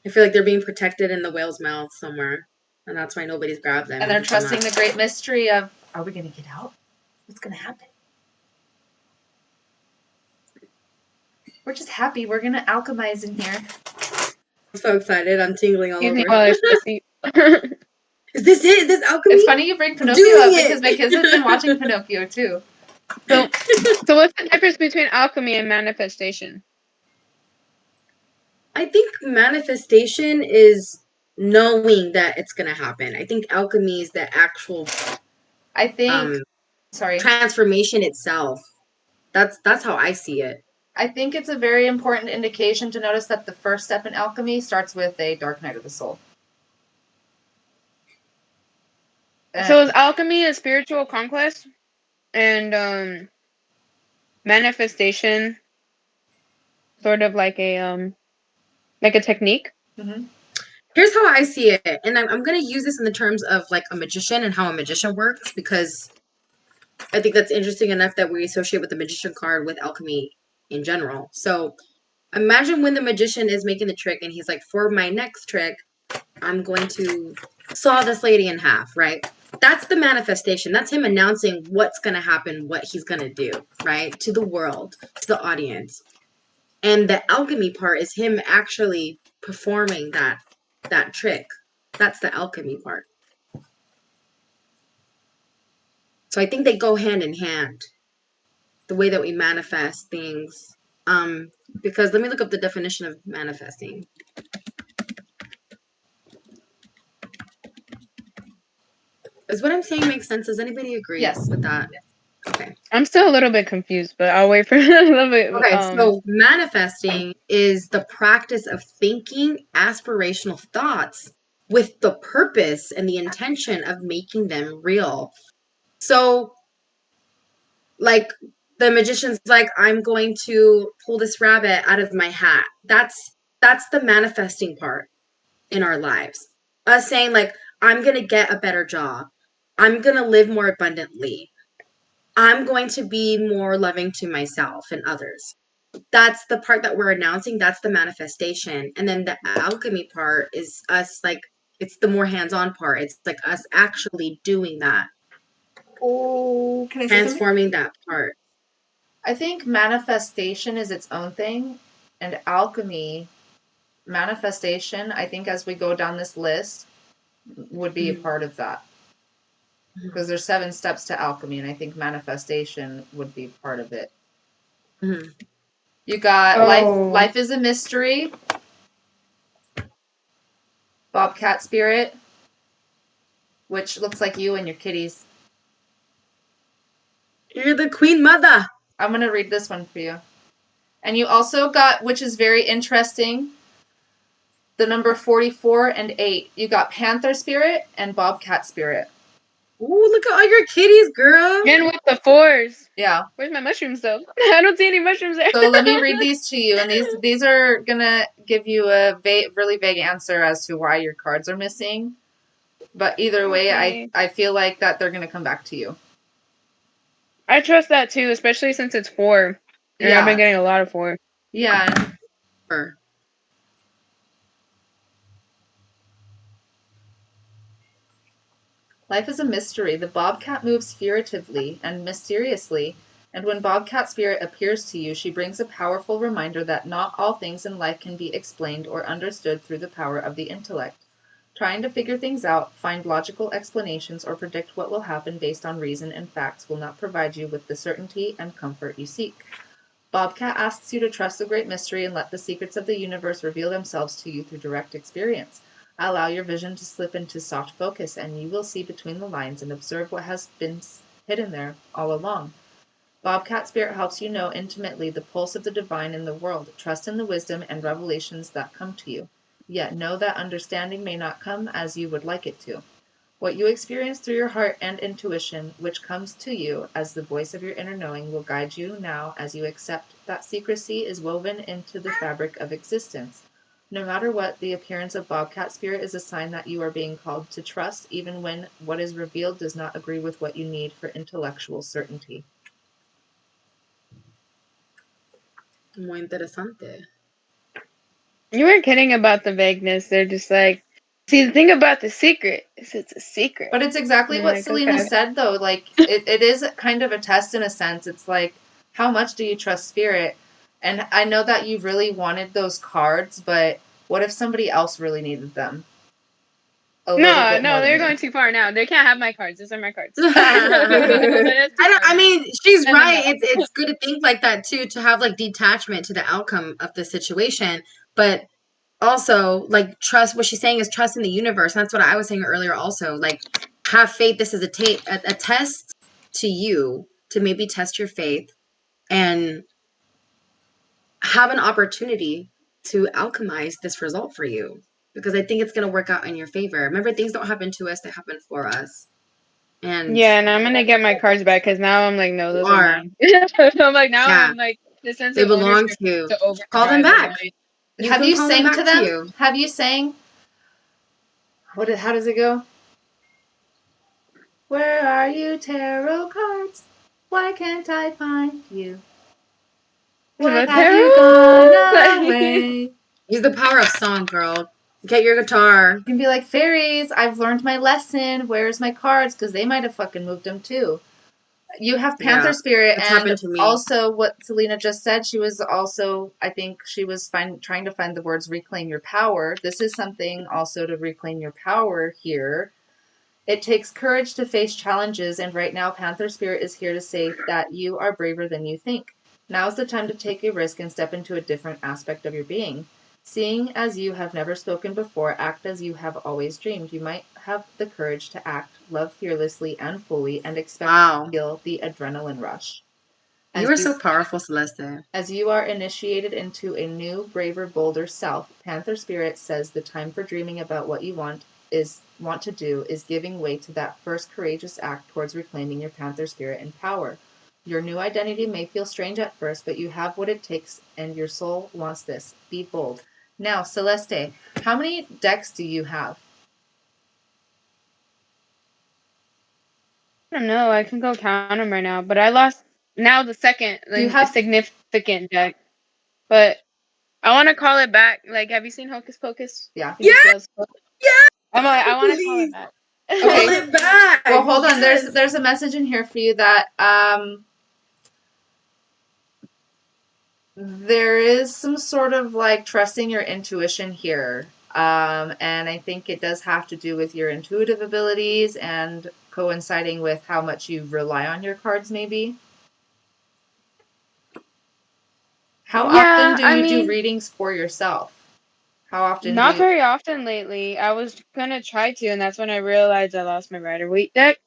I feel like they're being protected in the whale's mouth somewhere. And that's why nobody's grabbed them. And they're trusting the great mystery of, are we going to get out? What's going to happen? We're just happy. We're going to alchemize in here. I'm so excited. I'm tingling all over. Is this it? Is this alchemy? It's funny you bring Pinocchio up because my kids have been watching Pinocchio too. So what's the difference between alchemy and manifestation? I think manifestation is knowing that it's going to happen. I think alchemy is the actual transformation itself. That's how I see it. I think it's a very important indication to notice that the first step in alchemy starts with a dark night of the soul. So is alchemy a spiritual conquest and manifestation sort of like a technique? Mm-hmm. Here's how I see it, and I'm going to use this in the terms of like a magician and how a magician works, because I think that's interesting enough that we associate with the magician card with alchemy in general. So imagine when the magician is making the trick and he's like, for my next trick, I'm going to saw this lady in half, right? That's the manifestation. That's him announcing what's going to happen, what he's going to do, right? To the world, to the audience. And the alchemy part is him actually performing that trick. That's the alchemy part. So I think they go hand in hand. The way that we manifest things. Because let me look up the definition of manifesting. Does what I'm saying make sense? Does anybody agree Yes. with that? Okay. I'm still a little bit confused, but I'll wait for a little bit. Okay, so manifesting is the practice of thinking aspirational thoughts with the purpose and the intention of making them real. So, like, the magician's like, I'm going to pull this rabbit out of my hat. That's the manifesting part in our lives. Us saying, like, I'm going to get a better job. I'm going to live more abundantly. I'm going to be more loving to myself and others. That's the part that we're announcing. That's the manifestation. And then the alchemy part is us, like, it's the more hands-on part. It's like us actually doing that. Oh, can I say something? Transforming that part. I think manifestation is its own thing, and alchemy, manifestation, I think as we go down this list, would be a part of that. Because there's 7 steps to alchemy, and I think manifestation would be part of it. Mm-hmm. You got life is a mystery, Bobcat spirit, which looks like you and your kitties. You're the queen mother. I'm going to read this one for you. And you also got, which is very interesting, the number 44 and 8. You got panther spirit and bobcat spirit. Ooh, look at all your kitties, girl. And with the 4s. Yeah. Where's my mushrooms, though? I don't see any mushrooms there. So let me read these to you. And these are going to give you a really vague answer as to why your cards are missing. But either way, Okay. I feel like that they're going to come back to you. I trust that, too, especially since it's 4. And Yeah. I've been getting a lot of 4. Yeah. Life is a mystery. The bobcat moves furtively and mysteriously, and when bobcat spirit appears to you, she brings a powerful reminder that not all things in life can be explained or understood through the power of the intellect. Trying to figure things out, find logical explanations, or predict what will happen based on reason and facts will not provide you with the certainty and comfort you seek. Bobcat asks you to trust the great mystery and let the secrets of the universe reveal themselves to you through direct experience. Allow your vision to slip into soft focus, and you will see between the lines and observe what has been hidden there all along. Bobcat Spirit helps you know intimately the pulse of the divine in the world. Trust in the wisdom and revelations that come to you. Yet know that understanding may not come as you would like it to. What you experience through your heart and intuition, which comes to you as the voice of your inner knowing, will guide you now as you accept that secrecy is woven into the fabric of existence. No matter what, the appearance of Bobcat Spirit is a sign that you are being called to trust, even when what is revealed does not agree with what you need for intellectual certainty. Muy interesante. You weren't kidding about the vagueness. They're just like, see, the thing about the secret is it's a secret. But it's exactly what Selena said, though. Like, it is kind of a test in a sense. It's like, how much do you trust spirit? And I know that you really wanted those cards, but what if somebody else really needed them? No, they're going too far now. They can't have my cards. These are my cards. I mean, she's right. It's good to think like that too, to have like detachment to the outcome of the situation, but also like trust. What she's saying is trust in the universe. And that's what I was saying earlier. Also, like have faith. This is a test to you to maybe test your faith and have an opportunity to alchemize this result for you, because I think it's going to work out in your favor. Remember, things don't happen to us, they happen for us. And yeah, and I'm going to get my cards back because now I'm like, no, those are mine. I'm like, now I'm like, the sense they of belong to you. Call them back. Have you sang to them? Have you sang? How does it go? Where are you, tarot cards? Why can't I find you? Why the have you gone away? Use the power of song, girl. Get your guitar. You can be like, fairies, I've learned my lesson. Where's my cards? Because they might have fucking moved them too. You have Panther Yeah, Spirit, it's and happened to me. also what Selena just said, she was also, I think she was trying to find the words reclaim your power. This is something also to reclaim your power here. It takes courage to face challenges, and right now Panther Spirit is here to say that you are braver than you think. Now's the time to take a risk and step into a different aspect of your being. Seeing as you have never spoken before, act as you have always dreamed. You might have the courage to act, love fearlessly and fully, and expect Wow. to feel the adrenaline rush. You are so powerful, Celeste. As you are initiated into a new, braver, bolder self, Panther Spirit says the time for dreaming about what you want to do is giving way to that first courageous act towards reclaiming your Panther Spirit and power. Your new identity may feel strange at first, but you have what it takes, and your soul wants this. Be bold. Now, Celeste, how many decks do you have? I don't know. I can go count them right now, but I lost now the second You have significant deck. But I want to call it back. Like, have you seen Hocus Pocus? yeah. Yeah, yeah, I want to call please. it back. Call Okay. it back. Well, hold on. Yes. There's a message in here for you that there is some sort of like trusting your intuition here. And I think it does have to do with your intuitive abilities and coinciding with how much you rely on your cards, maybe. How often Yeah, do I you do mean, readings for yourself? How often do not you? very often lately. I was gonna try to, and that's when I realized I lost my Rider-Waite deck.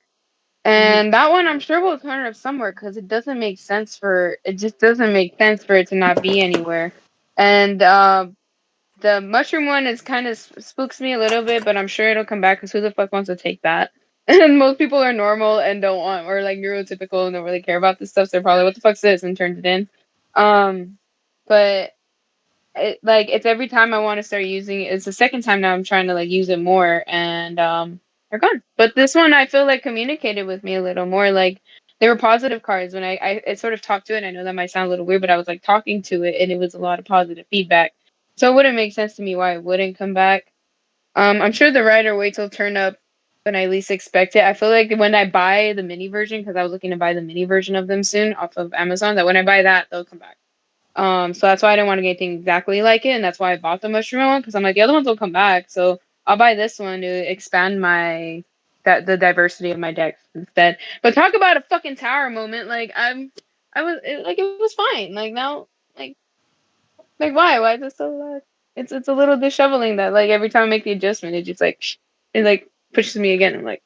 And that one, I'm sure will turn up somewhere because it doesn't make sense for it. Just doesn't make sense for it to not be anywhere. And the mushroom one is kind of spooks me a little bit, but I'm sure it'll come back because who the fuck wants to take that? And most people are normal and don't want, or like neurotypical and don't really care about this stuff. So they're probably, what the fuck's this? And turned it in. But it's every time I want to start using it. It's the second time now I'm trying to like use it more, and they're gone. But this one I feel like communicated with me a little more. Like they were positive cards when I sort of talked to it. I know that might sound a little weird, but I was like talking to it, and it was a lot of positive feedback. So it wouldn't make sense to me why it wouldn't come back. I'm sure the writer waits will turn up when I least expect it. I feel like when I buy the mini version, because I was looking to buy the mini version of them soon off of Amazon, that when I buy that, they'll come back. So that's why I didn't want to get anything exactly like it, and that's why I bought the mushroom one, because I'm like the other ones will come back, so I'll buy this one to expand the diversity of my decks instead. But talk about a fucking tower moment, like it was fine. Like now, like why is it so it's a little disheveling that like every time I make the adjustment, it just like it like pushes me again. I'm like,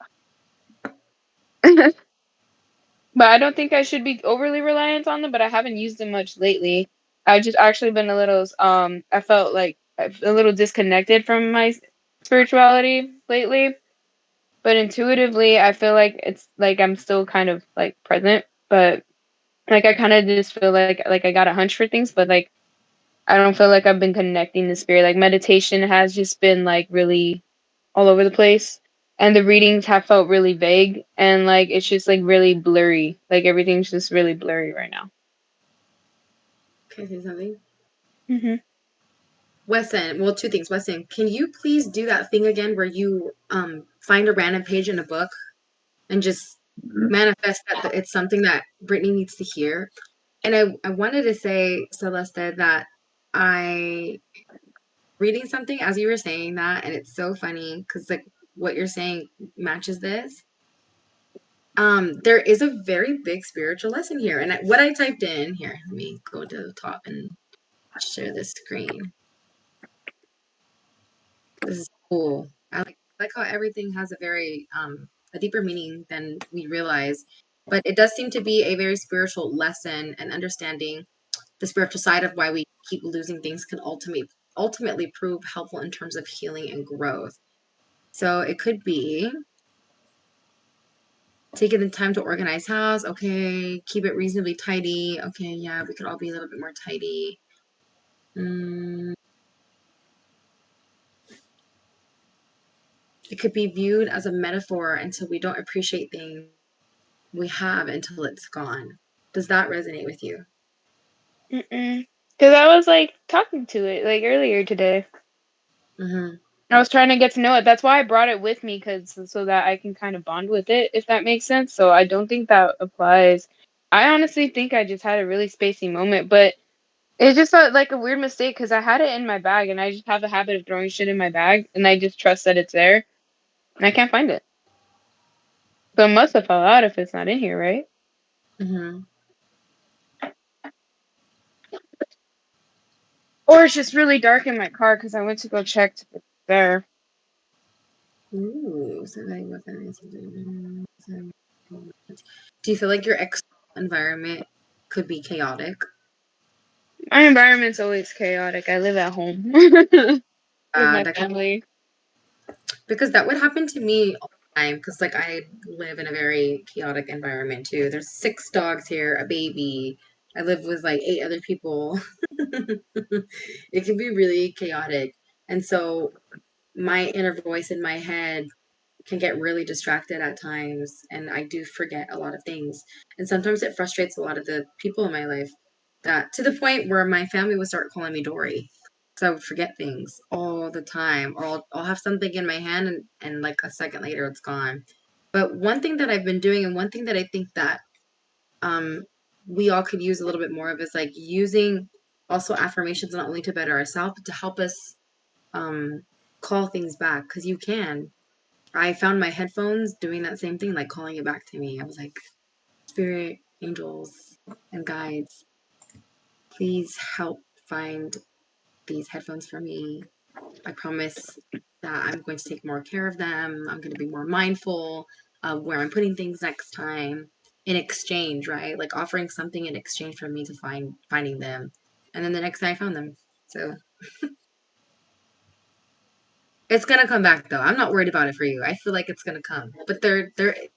but I don't think I should be overly reliant on them, but I haven't used them much lately. I've just actually been a little I felt like a little disconnected from my spirituality lately, but intuitively I feel like it's like I'm still kind of like present, but like I kind of just feel like I got a hunch for things, but like I don't feel like I've been connecting the spirit. Like meditation has just been like really all over the place. And the readings have felt really vague and like it's just like really blurry. Like everything's just really blurry right now. Can I say something? Hmm. Weston, well, two things. Weston, can you please do that thing again where you find a random page in a book and just manifest that it's something that Brittnee needs to hear? And I wanted to say, Celeste, that I reading something as you were saying that, and it's so funny because like what you're saying matches this. There is a very big spiritual lesson here, and what I typed in here. Let me go to the top and share this screen. This is cool. I like how everything has a very a deeper meaning than we realize, but it does seem to be a very spiritual lesson, and understanding the spiritual side of why we keep losing things can ultimately prove helpful in terms of healing and growth. So it could be taking the time to organize house. Okay, keep it reasonably tidy. Okay, yeah, we could all be a little bit more tidy. It could be viewed as a metaphor until we don't appreciate things we have until it's gone. Does that resonate with you? Because I was like talking to it like earlier today. Mm-hmm. I was trying to get to know it. That's why I brought it with me, cause so that I can kind of bond with it, if that makes sense. So I don't think that applies. I honestly think I just had a really spacey moment, but it just felt like a weird mistake because I had it in my bag, and I just have a habit of throwing shit in my bag, and I just trust that it's there, and I can't find it. So it must have fell out if it's not in here, right? Mm-hmm. Or it's just really dark in my car because I went to go check if it's there. Ooh, do you feel like your external environment could be chaotic? My environment's always chaotic. I live at home with my family. Because that would happen to me all the time. Because like I live in a very chaotic environment too. There's 6 dogs here, a baby. I live with like 8 other people. It can be really chaotic, and so my inner voice in my head can get really distracted at times, and I do forget a lot of things. And sometimes it frustrates a lot of the people in my life, that to the point where my family would start calling me Dory. So I would forget things all the time, or I'll have something in my hand, and like a second later it's gone. But one thing that I've been doing, and one thing that I think that um we all could use a little bit more of, is like using also affirmations, not only to better ourselves, but to help us call things back, because you can. I found my headphones doing that same thing, like calling it back to me. I was like, spirit, angels, and guides, please help find these headphones for me. I promise that I'm going to take more care of them. I'm going to be more mindful of where I'm putting things next time, in exchange, right? Like offering something in exchange for me to finding them. And then the next day I found them. So it's gonna come back though. I'm not worried about it for you. I feel like it's gonna come. But there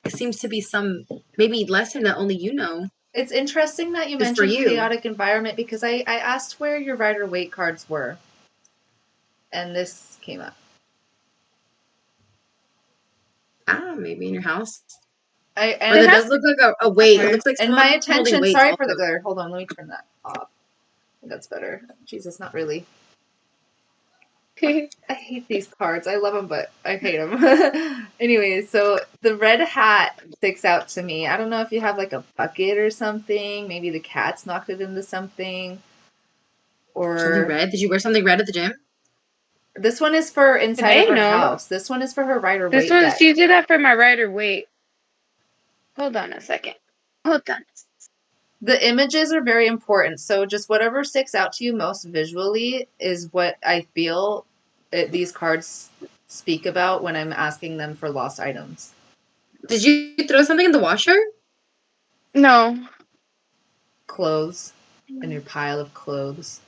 seems to be some maybe lesson that only you know. It's interesting that you Just for mentioned you. chaotic environment, because I asked where your Rider-Waite cards were, and this came up. Maybe in your house. And But it does look like a weight. It looks like and someone my holding attention. weights Sorry also. for the glare. Hold on, let me turn that off. That's better. Jesus, not really. I hate these cards. I love them, but I hate them. Anyways, so the red hat sticks out to me. I don't know if you have like a bucket or something. Maybe the cats knocked it into something. Or something red. Did you wear something red at the gym? This one is for inside They of her know. house. This one is for her This Rider-Waite one, deck. she did that for my Rider-Waite. Hold on a second. Hold on. The images are very important. So just whatever sticks out to you most visually is what I feel these cards speak about when I'm asking them for lost items. Did you throw something in the washer? No. Clothes. In your pile of clothes.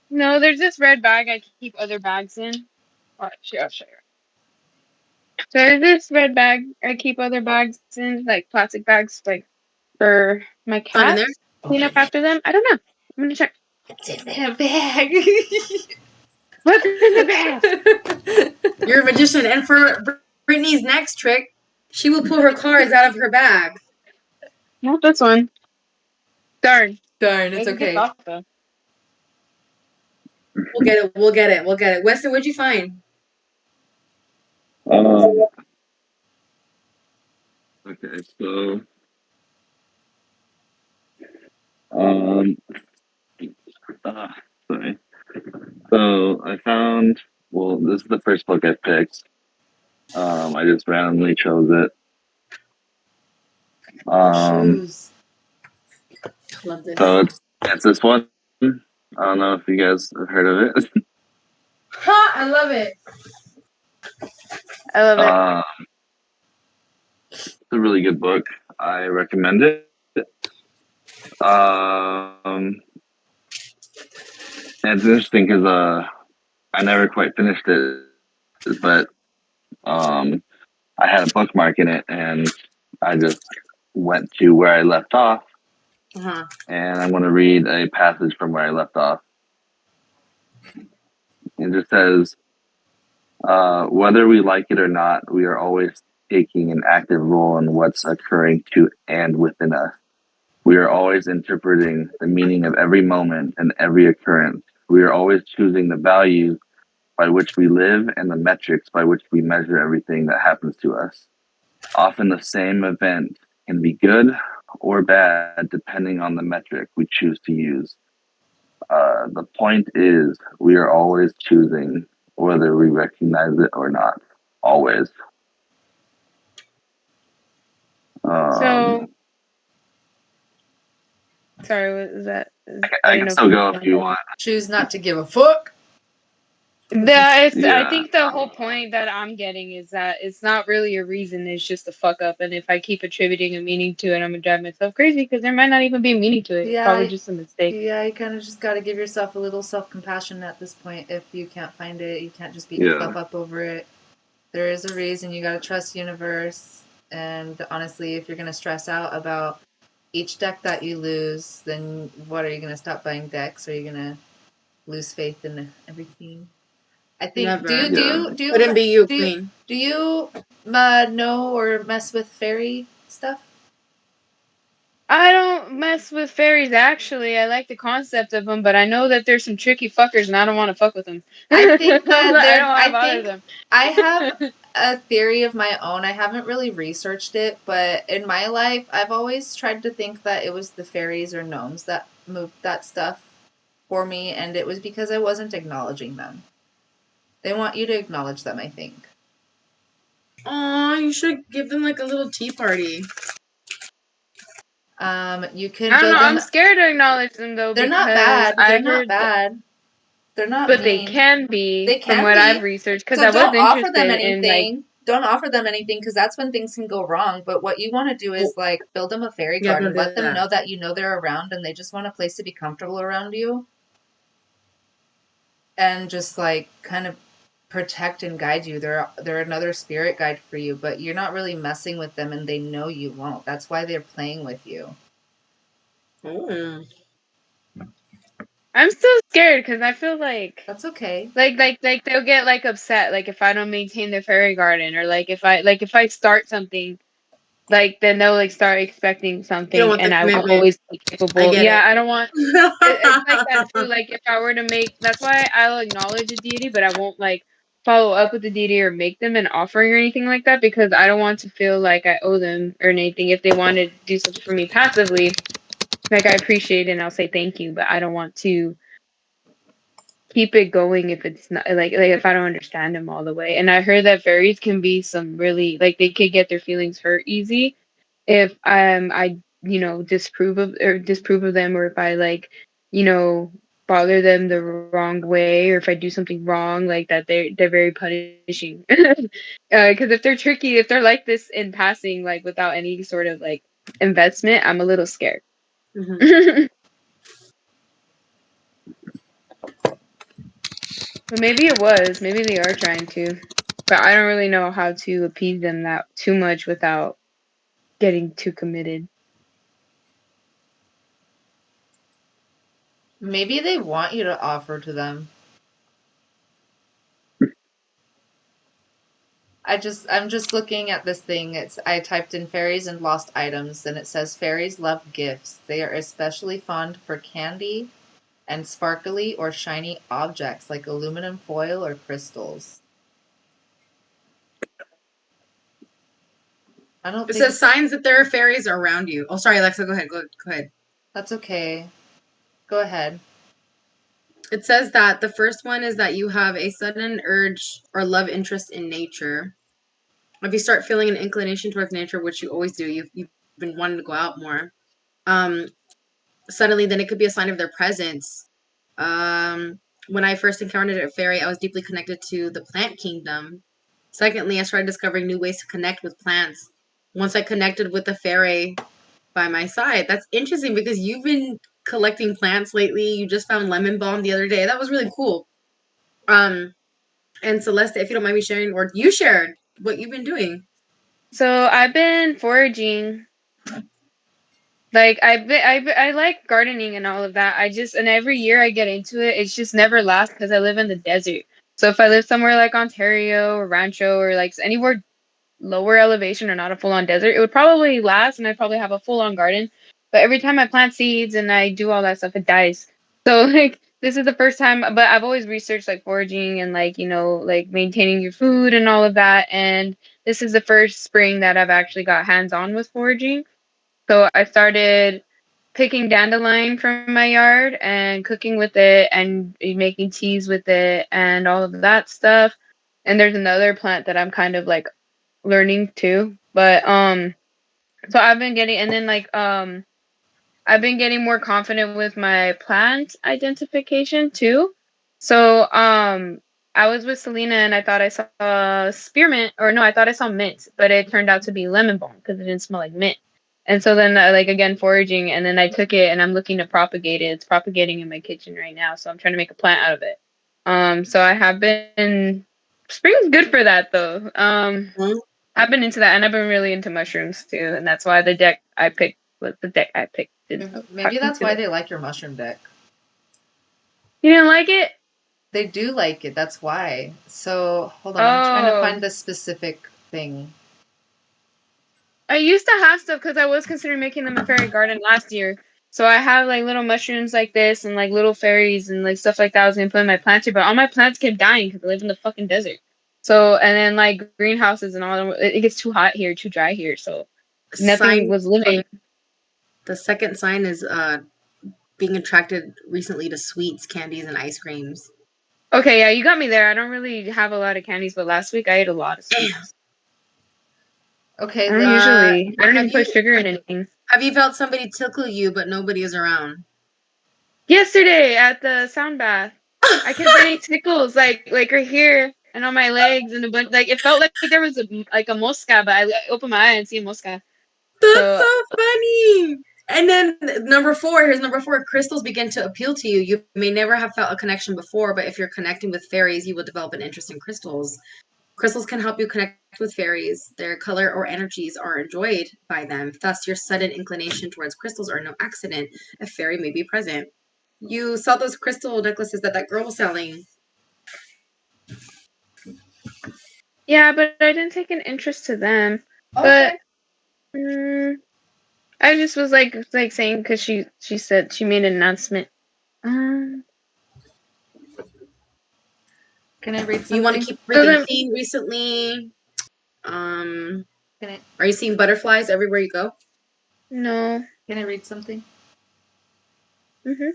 No, there's this red bag I keep other bags in. I'll show you. So there's this red bag I keep other bags in, like plastic bags, like for my Found in there? cats. Clean up after them. I don't know. I'm gonna check. What's in that bag? What's in the bag? You're a magician. And for Brittnee's next trick, she will pull her cards out of her bag. Not this one. Darn. Darn, it's Maybe okay. this also. We'll get it. We'll get it. We'll get it. Weston, what'd you find? Okay, so sorry. So I found, well, this is the first book I picked. I just randomly chose it. Shoes. Love this. So it's this one. I don't know if you guys have heard of it. Ha! I love it. I love it. It's a really good book. I recommend it. And it's interesting because I never quite finished it, but I had a bookmark in it, and I just went to where I left off, and I'm going to read a passage from where I left off. It just says, whether we like it or not, we are always taking an active role in what's occurring to and within us. We are always interpreting the meaning of every moment and every occurrence. We are always choosing the values by which we live and the metrics by which we measure everything that happens to us. Often the same event can be good or bad depending on the metric we choose to use. The point is, we are always choosing whether we recognize it or not. Always. So, sorry, what was that? I can still go if you want. Choose not to give a fuck. I Yeah. think the whole point that I'm getting is that it's not really a reason, it's just a fuck up. And if I keep attributing a meaning to it, I'm gonna drive myself crazy because there might not even be a meaning to it. It's probably just a mistake. Yeah, you kind of just got to give yourself a little self-compassion at this point. If you can't find it, you can't just beat yourself up over it. There is a reason. You got to trust the universe. And honestly, if you're going to stress out about each deck that you lose, then what, are you going to stop buying decks? Or are you going to lose faith in everything? I think. Never. Do you Couldn't be you, Queen. do you know or mess with fairy stuff? I don't mess with fairies, actually. I like the concept of them, but I know that there's some tricky fuckers, and I don't want to fuck with them. I think that I don't want to bother them. I have a theory of my own. I haven't really researched it, but in my life, I've always tried to think that it was the fairies or gnomes that moved that stuff for me, and it was because I wasn't acknowledging them. They want you to acknowledge them, I think. Aw, you should give them like a little tea party. You could I don't build know. them. I'm scared to acknowledge them though. They're because not bad. I They're heard not bad. They're not but mean. they can be. They can from what be. I've researched, because So I was don't offer them interested in like. anything. Don't offer them anything because that's when things can go wrong. But what you want to do is like build them a fairy Yeah, garden. don't do Let them that. know that you know they're around and they just want a place to be comfortable around you. And just like kind of protect and guide you. They're another spirit guide for you, but you're not really messing with them and they know you won't. That's why they're playing with you. Oh. I'm still scared because I feel like That's okay. like they'll get like upset like if I don't maintain the fairy garden, or like if I start something, like then they'll like start expecting You don't something want the and I will commitment. always be capable. I get Yeah, it. I don't want it's like that too. Like if I were to make, that's why I'll acknowledge a deity, but I won't like follow up with the deity or make them an offering or anything like that, because I don't want to feel like I owe them or anything. If they want to do something for me passively, like I appreciate it and I'll say thank you, but I don't want to keep it going if it's not like if I don't understand them all the way. And I heard that fairies can be some really like they could get their feelings hurt easy if I disprove of them, or if I like bother them the wrong way, or if I do something wrong like that, they're very punishing. Because if they're tricky, if they're like this in passing, like without any sort of like investment, I'm a little scared. Mm-hmm. But maybe it was. Maybe they are trying to. But I don't really know how to appease them that too much without getting too committed. Maybe they want you to offer to them. I'm just looking at this thing. I typed in fairies and lost items, and it says fairies love gifts. They are especially fond for candy and sparkly or shiny objects like aluminum foil or crystals. I don't It think says signs that there are fairies around you. Oh, sorry, Alexa. Go ahead. Go ahead. that's okay. Go ahead. It says that the first one is that you have a sudden urge or love interest in nature. If you start feeling an inclination towards nature, which you always do, you've been wanting to go out more. Suddenly, then it could be a sign of their presence. When I first encountered a fairy, I was deeply connected to the plant kingdom. Secondly, I started discovering new ways to connect with plants. Once I connected with the fairy by my side. That's interesting because you've been collecting plants lately. You just found lemon balm the other day. That was really cool. And Celeste, if you don't mind me sharing, or you shared what you've been doing. So I've been foraging. Like I like gardening and all of that. And every year I get into it, it's just never lasts because I live in the desert. So if I live somewhere like Ontario or Rancho or like anywhere lower elevation or not a full on desert, it would probably last and I'd probably have a full on garden. But every time I plant seeds and I do all that stuff, it dies. So like this is the first time, but I've always researched like foraging and like, like maintaining your food and all of that. And this is the first spring that I've actually got hands on with foraging. So I started picking dandelion from my yard and cooking with it and making teas with it and all of that stuff. And there's another plant that I'm kind of like learning too. But so I've been getting, and then like I've been getting more confident with my plant identification too. So I was with Selena and I thought I saw spearmint, or no, I thought I saw mint, but it turned out to be lemon balm because it didn't smell like mint. And so then like again foraging, and then I took it and I'm looking to propagate it. It's propagating in my kitchen right now, so I'm trying to make a plant out of it. So I have been spring's good for that though. I've been into that, and I've been really into mushrooms too, and that's why the deck I picked Maybe that's why they like your mushroom deck. You didn't like it? They do like it. That's why. So hold on, I'm trying to find the specific thing. I used to have stuff because I was considering making them a fairy garden last year. So I have like little mushrooms like this and like little fairies and like stuff like that I was gonna put in my plants here, but all my plants kept dying because I live in the fucking desert. So and then like greenhouses and all, it gets too hot here, too dry here, so nothing was living. The second sign is being attracted recently to sweets, candies, and ice creams. Okay, yeah, you got me there. I don't really have a lot of candies, but last week I ate a lot of sweets. Okay, I don't even put sugar in anything. Have you felt somebody tickle you, but nobody is around? Yesterday at the sound bath, I kept getting tickles, like right here and on my legs and a bunch. Like it felt like there was a mosca, but I opened my eye and see a mosca. That's so funny. And then here's number 4. Crystals begin to appeal to you. You may never have felt a connection before, but if you're connecting with fairies, you will develop an interest in crystals. Crystals can help you connect with fairies. Their color or energies are enjoyed by them. Thus, your sudden inclination towards crystals are no accident. A fairy may be present. You saw those crystal necklaces that girl was selling. Yeah, but I didn't take an interest to them. Okay. But I just was like saying because she said she made an announcement. Can I read something? You want to keep everything clean recently? Are you seeing butterflies everywhere you go? No. Can I read something? Mm-hmm.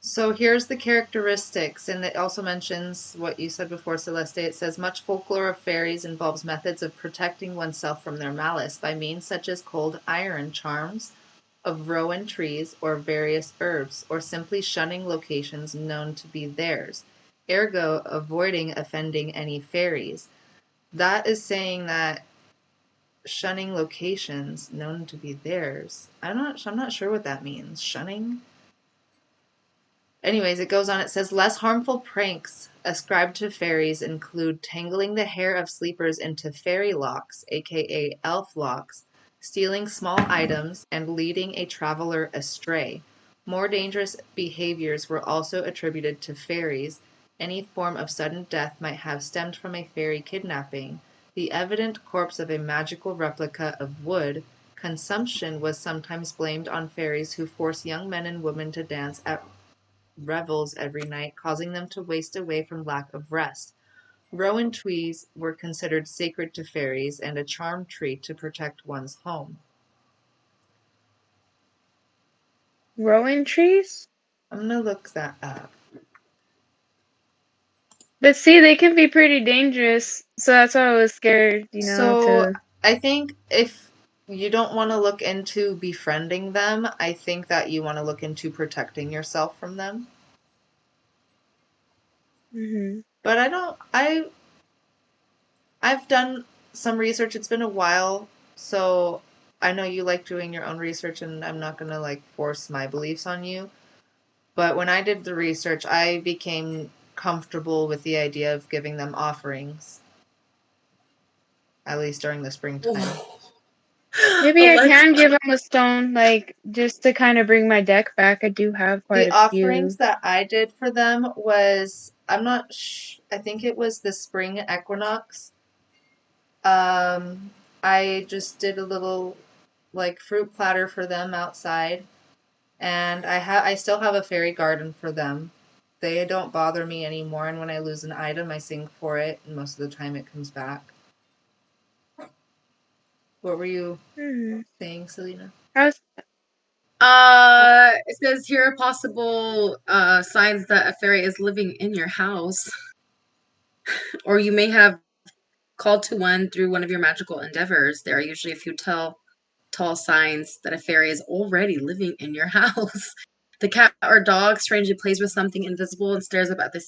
So here's the characteristics, and it also mentions what you said before, Celeste. It says, much folklore of fairies involves methods of protecting oneself from their malice by means such as cold iron charms of rowan trees or various herbs, or simply shunning locations known to be theirs, ergo avoiding offending any fairies. That is saying that shunning locations known to be theirs. I'm not sure what that means. Shunning? Anyways, it goes on. It says, less harmful pranks ascribed to fairies include tangling the hair of sleepers into fairy locks, aka elf locks, stealing small items, and leading a traveler astray. More dangerous behaviors were also attributed to fairies. Any form of sudden death might have stemmed from a fairy kidnapping. The evident corpse of a magical replica of wood. Consumption was sometimes blamed on fairies who force young men and women to dance at revels every night, causing them to waste away from lack of rest. Rowan trees were considered sacred to fairies and a charm tree to protect one's home. Rowan trees? I'm going to look that up. But see, they can be pretty dangerous, so that's why I was scared, So I think if you don't want to look into befriending them, I think that you want to look into protecting yourself from them. Mm-hmm. But I've done some research. It's been a while, so I know you like doing your own research, and I'm not going to like force my beliefs on you. But when I did the research, I became comfortable with the idea of giving them offerings, at least during the springtime. Maybe I can give them a stone, like, just to kind of bring my deck back. I do have quite a few. The offerings that I did for them was, I think it was the spring equinox. I just did a little like fruit platter for them outside, and I still have a fairy garden for them. They don't bother me anymore, and when I lose an item, I sing for it, and most of the time it comes back. What were you saying, Selena? I was It says here are possible signs that a fairy is living in your house, or you may have called to one through one of your magical endeavors. There are usually a few tall signs that a fairy is already living in your house. The cat or dog strangely plays with something invisible and stares up at the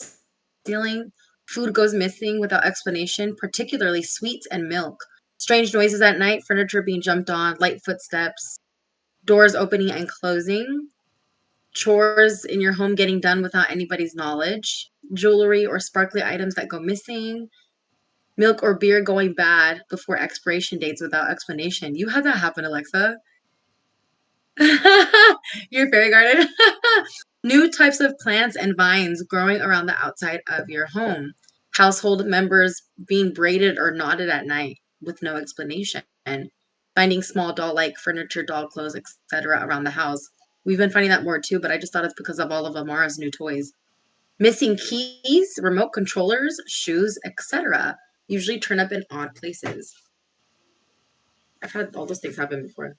ceiling. Food goes missing without explanation, particularly sweets and milk. Strange noises at night, furniture being jumped on, light footsteps, doors opening and closing, chores in your home getting done without anybody's knowledge, jewelry or sparkly items that go missing, milk or beer going bad before expiration dates without explanation. You had that happen, Alexa. Your fairy garden. New types of plants and vines growing around the outside of your home. Household members being braided or knotted at night with no explanation. And finding small doll-like furniture, doll clothes, etc. around the house. We've been finding that more too, but I just thought it's because of all of Amara's new toys. Missing keys, remote controllers, shoes, etc. Usually turn up in odd places. I've had all those things happen before.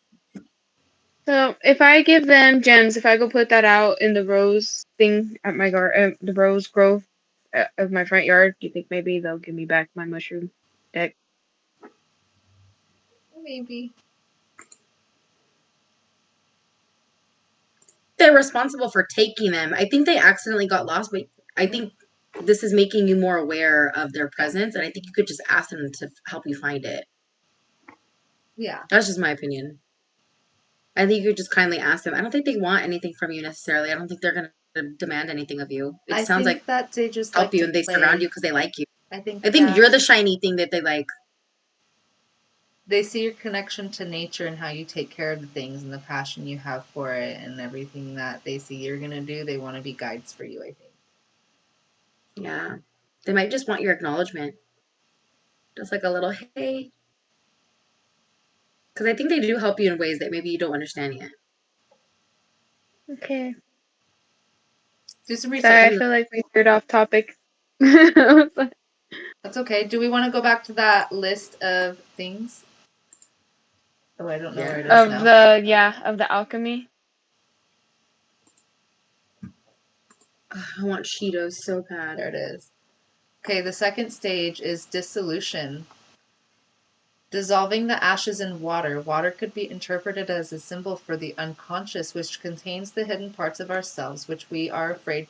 So if I give them gems, if I go put that out in the rose thing at my the rose grove of my front yard, do you think maybe they'll give me back my mushroom deck? Maybe. They're responsible for taking them. I think they accidentally got lost, but I think this is making you more aware of their presence, and I think you could just ask them to help you find it. Yeah. That's just my opinion. I think you could just kindly ask them. I don't think they want anything from you necessarily. I don't think they're going to demand anything of you. It sounds like that they just help like you to and they play. surround you because they like you. I think you're the shiny thing that they like. They see your connection to nature and how you take care of the things and the passion you have for it and everything that they see you're going to do. They want to be guides for you, I think. Yeah. They might just want your acknowledgement. Just like a little hey. Because I think they do help you in ways that maybe you don't understand yet. Okay. Do some research. Sorry, I feel like we veered off topic. That's okay. Do we want to go back to that list of things? Oh, I don't know where it is now. Of the alchemy. I want Cheetos so bad. There it is. Okay, the second stage is dissolution. Dissolving the ashes in water. Water could be interpreted as a symbol for the unconscious, which contains the hidden parts of ourselves, which we are afraid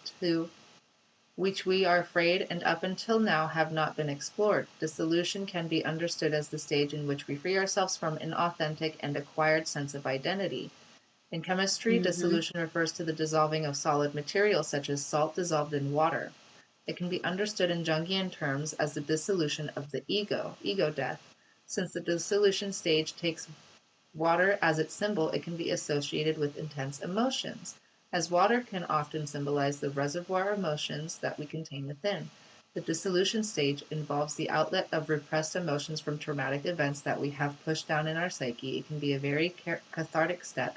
and up until now have not been explored. Dissolution can be understood as the stage in which we free ourselves from an authentic and acquired sense of identity. In chemistry, dissolution refers to the dissolving of solid materials such as salt dissolved in water. It can be understood in Jungian terms as the dissolution of the ego death. Since the dissolution stage takes water as its symbol, it can be associated with intense emotions, as water can often symbolize the reservoir emotions that we contain within. The dissolution stage involves the outlet of repressed emotions from traumatic events that we have pushed down in our psyche. It can be a very cathartic step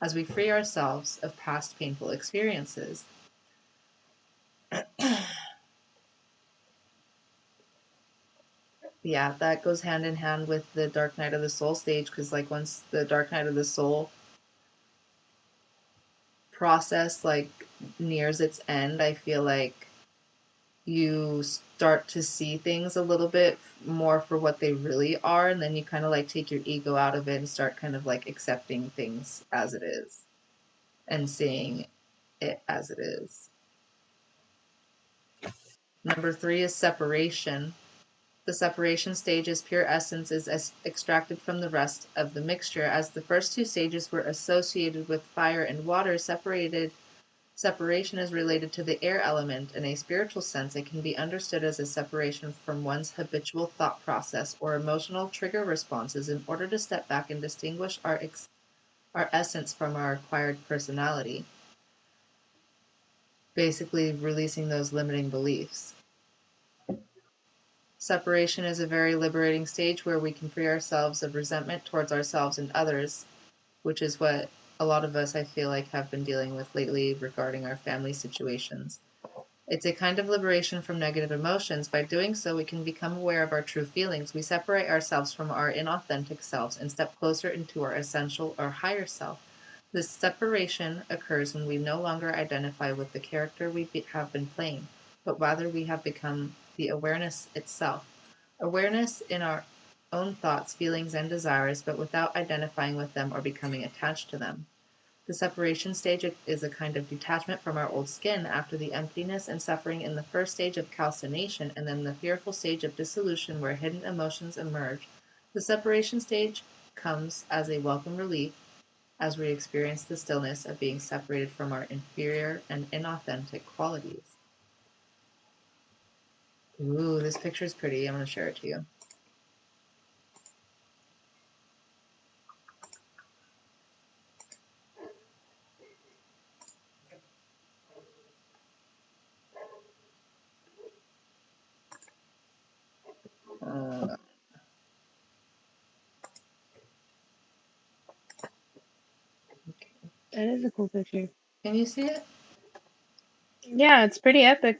as we free ourselves of past painful experiences. Yeah, that goes hand in hand with the Dark Night of the Soul stage, because like once the Dark Night of the Soul process like nears its end, I feel like you start to see things a little bit more for what they really are, and then you kind of like take your ego out of it and start kind of like accepting things as it is and seeing it as it is. Number 3 is separation. The separation stage is pure essence is extracted from the rest of the mixture. As the first 2 stages were associated with fire and water, separation is related to the air element. In a spiritual sense, it can be understood as a separation from one's habitual thought process or emotional trigger responses in order to step back and distinguish our essence from our acquired personality. Basically, releasing those limiting beliefs. Separation is a very liberating stage where we can free ourselves of resentment towards ourselves and others. which is what a lot of us, I feel like, have been dealing with lately regarding our family situations. It's a kind of liberation from negative emotions. By doing so, we can become aware of our true feelings. We separate ourselves from our inauthentic selves and step closer into our essential or higher self. This separation occurs when we no longer identify with the character we have been playing, but rather we have become the awareness itself. Awareness in our own thoughts, feelings, and desires, but without identifying with them or becoming attached to them. The separation stage is a kind of detachment from our old skin after the emptiness and suffering in the first stage of calcination and then the fearful stage of dissolution where hidden emotions emerge. The separation stage comes as a welcome relief as we experience the stillness of being separated from our inferior and inauthentic qualities. Ooh, this picture is pretty. I'm going to share it to you. That is a cool picture. Can you see it? Yeah, it's pretty epic.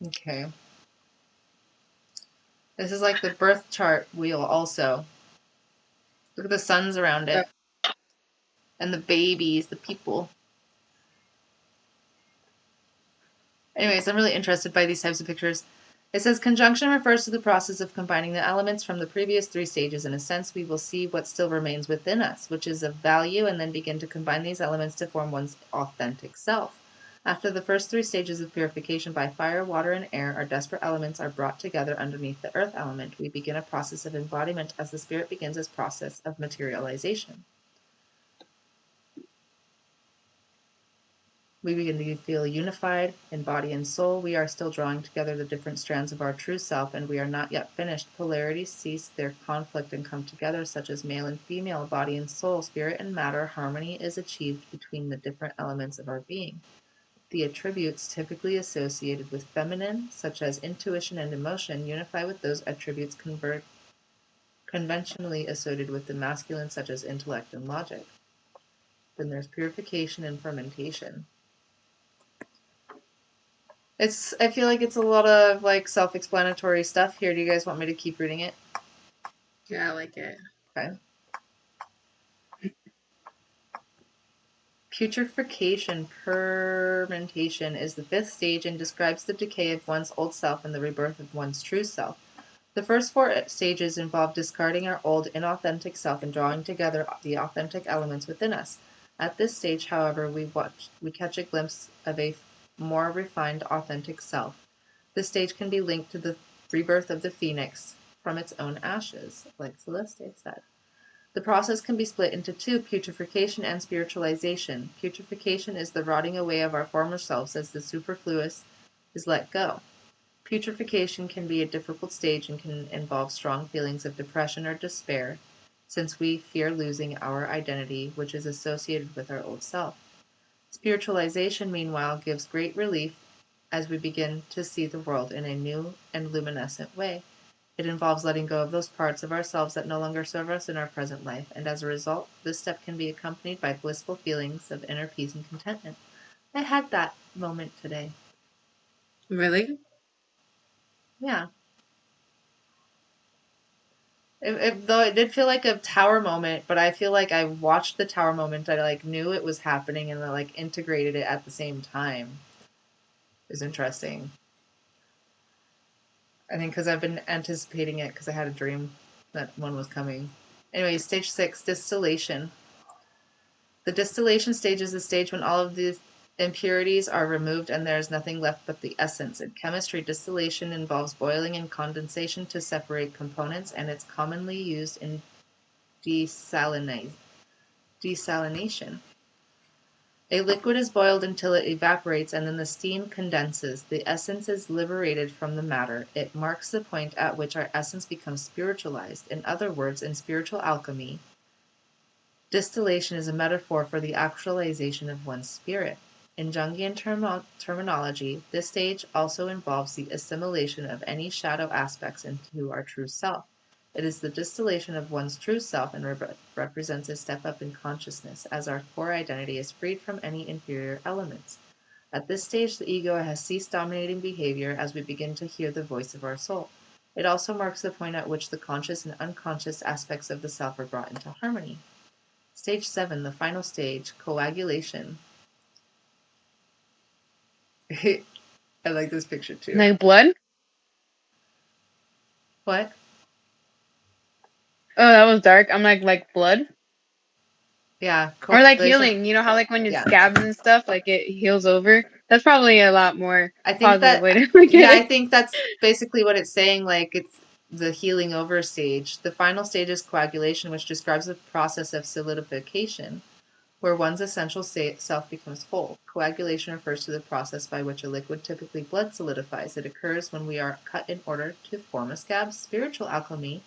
Okay. This is like the birth chart wheel also. Look at the suns around it. And the babies, the people. Anyways, I'm really interested by these types of pictures. It says conjunction refers to the process of combining the elements from the previous three stages. In a sense, we will see what still remains within us, which is of value, and then begin to combine these elements to form one's authentic self. After the first three stages of purification by fire, water, and air, our disparate elements are brought together underneath the earth element. We begin a process of embodiment as the spirit begins its process of materialization. We begin to feel unified in body and soul. We are still drawing together the different strands of our true self, and we are not yet finished. Polarities cease their conflict and come together, such as male and female, body and soul, spirit and matter. Harmony is achieved between the different elements of our being. The attributes typically associated with feminine, such as intuition and emotion, unify with those attributes conventionally associated with the masculine, such as intellect and logic. Then there's purification and fermentation. I feel like it's a lot of like self-explanatory stuff here. Do you guys want me to keep reading it? Yeah, I like it. Okay. Putrefaction, fermentation is the fifth stage and describes the decay of one's old self and the rebirth of one's true self. The first four stages involve discarding our old inauthentic self and drawing together the authentic elements within us. At this stage, however, we catch a glimpse of a more refined authentic self. This stage can be linked to the rebirth of the phoenix from its own ashes, like Celeste said. The process can be split into two, putrefaction and spiritualization. Putrefaction is the rotting away of our former selves as the superfluous is let go. Putrefaction can be a difficult stage and can involve strong feelings of depression or despair, since we fear losing our identity, which is associated with our old self. Spiritualization, meanwhile, gives great relief as we begin to see the world in a new and luminescent way. It involves letting go of those parts of ourselves that no longer serve us in our present life, and as a result, this step can be accompanied by blissful feelings of inner peace and contentment. I had that moment today. Really? Yeah. Though it did feel like a tower moment, but I feel like I watched the tower moment. I like knew it was happening, and I like integrated it at the same time. It was interesting. I think because I've been anticipating it because I had a dream that one was coming. Anyway, stage 6, distillation. The distillation stage is the stage when all of the impurities are removed and there is nothing left but the essence. In chemistry, distillation involves boiling and condensation to separate components, and it's commonly used in desalination. A liquid is boiled until it evaporates and then the steam condenses. The essence is liberated from the matter. It marks the point at which our essence becomes spiritualized. In other words, in spiritual alchemy, distillation is a metaphor for the actualization of one's spirit. In Jungian terminology, this stage also involves the assimilation of any shadow aspects into our true self. It is the distillation of one's true self and represents a step up in consciousness, as our core identity is freed from any inferior elements. At this stage, the ego has ceased dominating behavior as we begin to hear the voice of our soul. It also marks the point at which the conscious and unconscious aspects of the self are brought into harmony. Stage 7, the final stage, coagulation. I like this picture too. Like blood? What? Oh, that was dark. I'm like blood? Yeah, Or like coagulation. healing. You know how like when it's Yeah. scabs and stuff, like it heals over? That's probably a lot more I think positive that, way to look at yeah, I it. think that's basically what it's saying. Like, it's the healing over stage. The final stage is coagulation, which describes the process of solidification, where one's essential self becomes whole. Coagulation refers to the process by which a liquid, typically blood, solidifies. It occurs when we are cut in order to form a scab. Spiritual alchemy,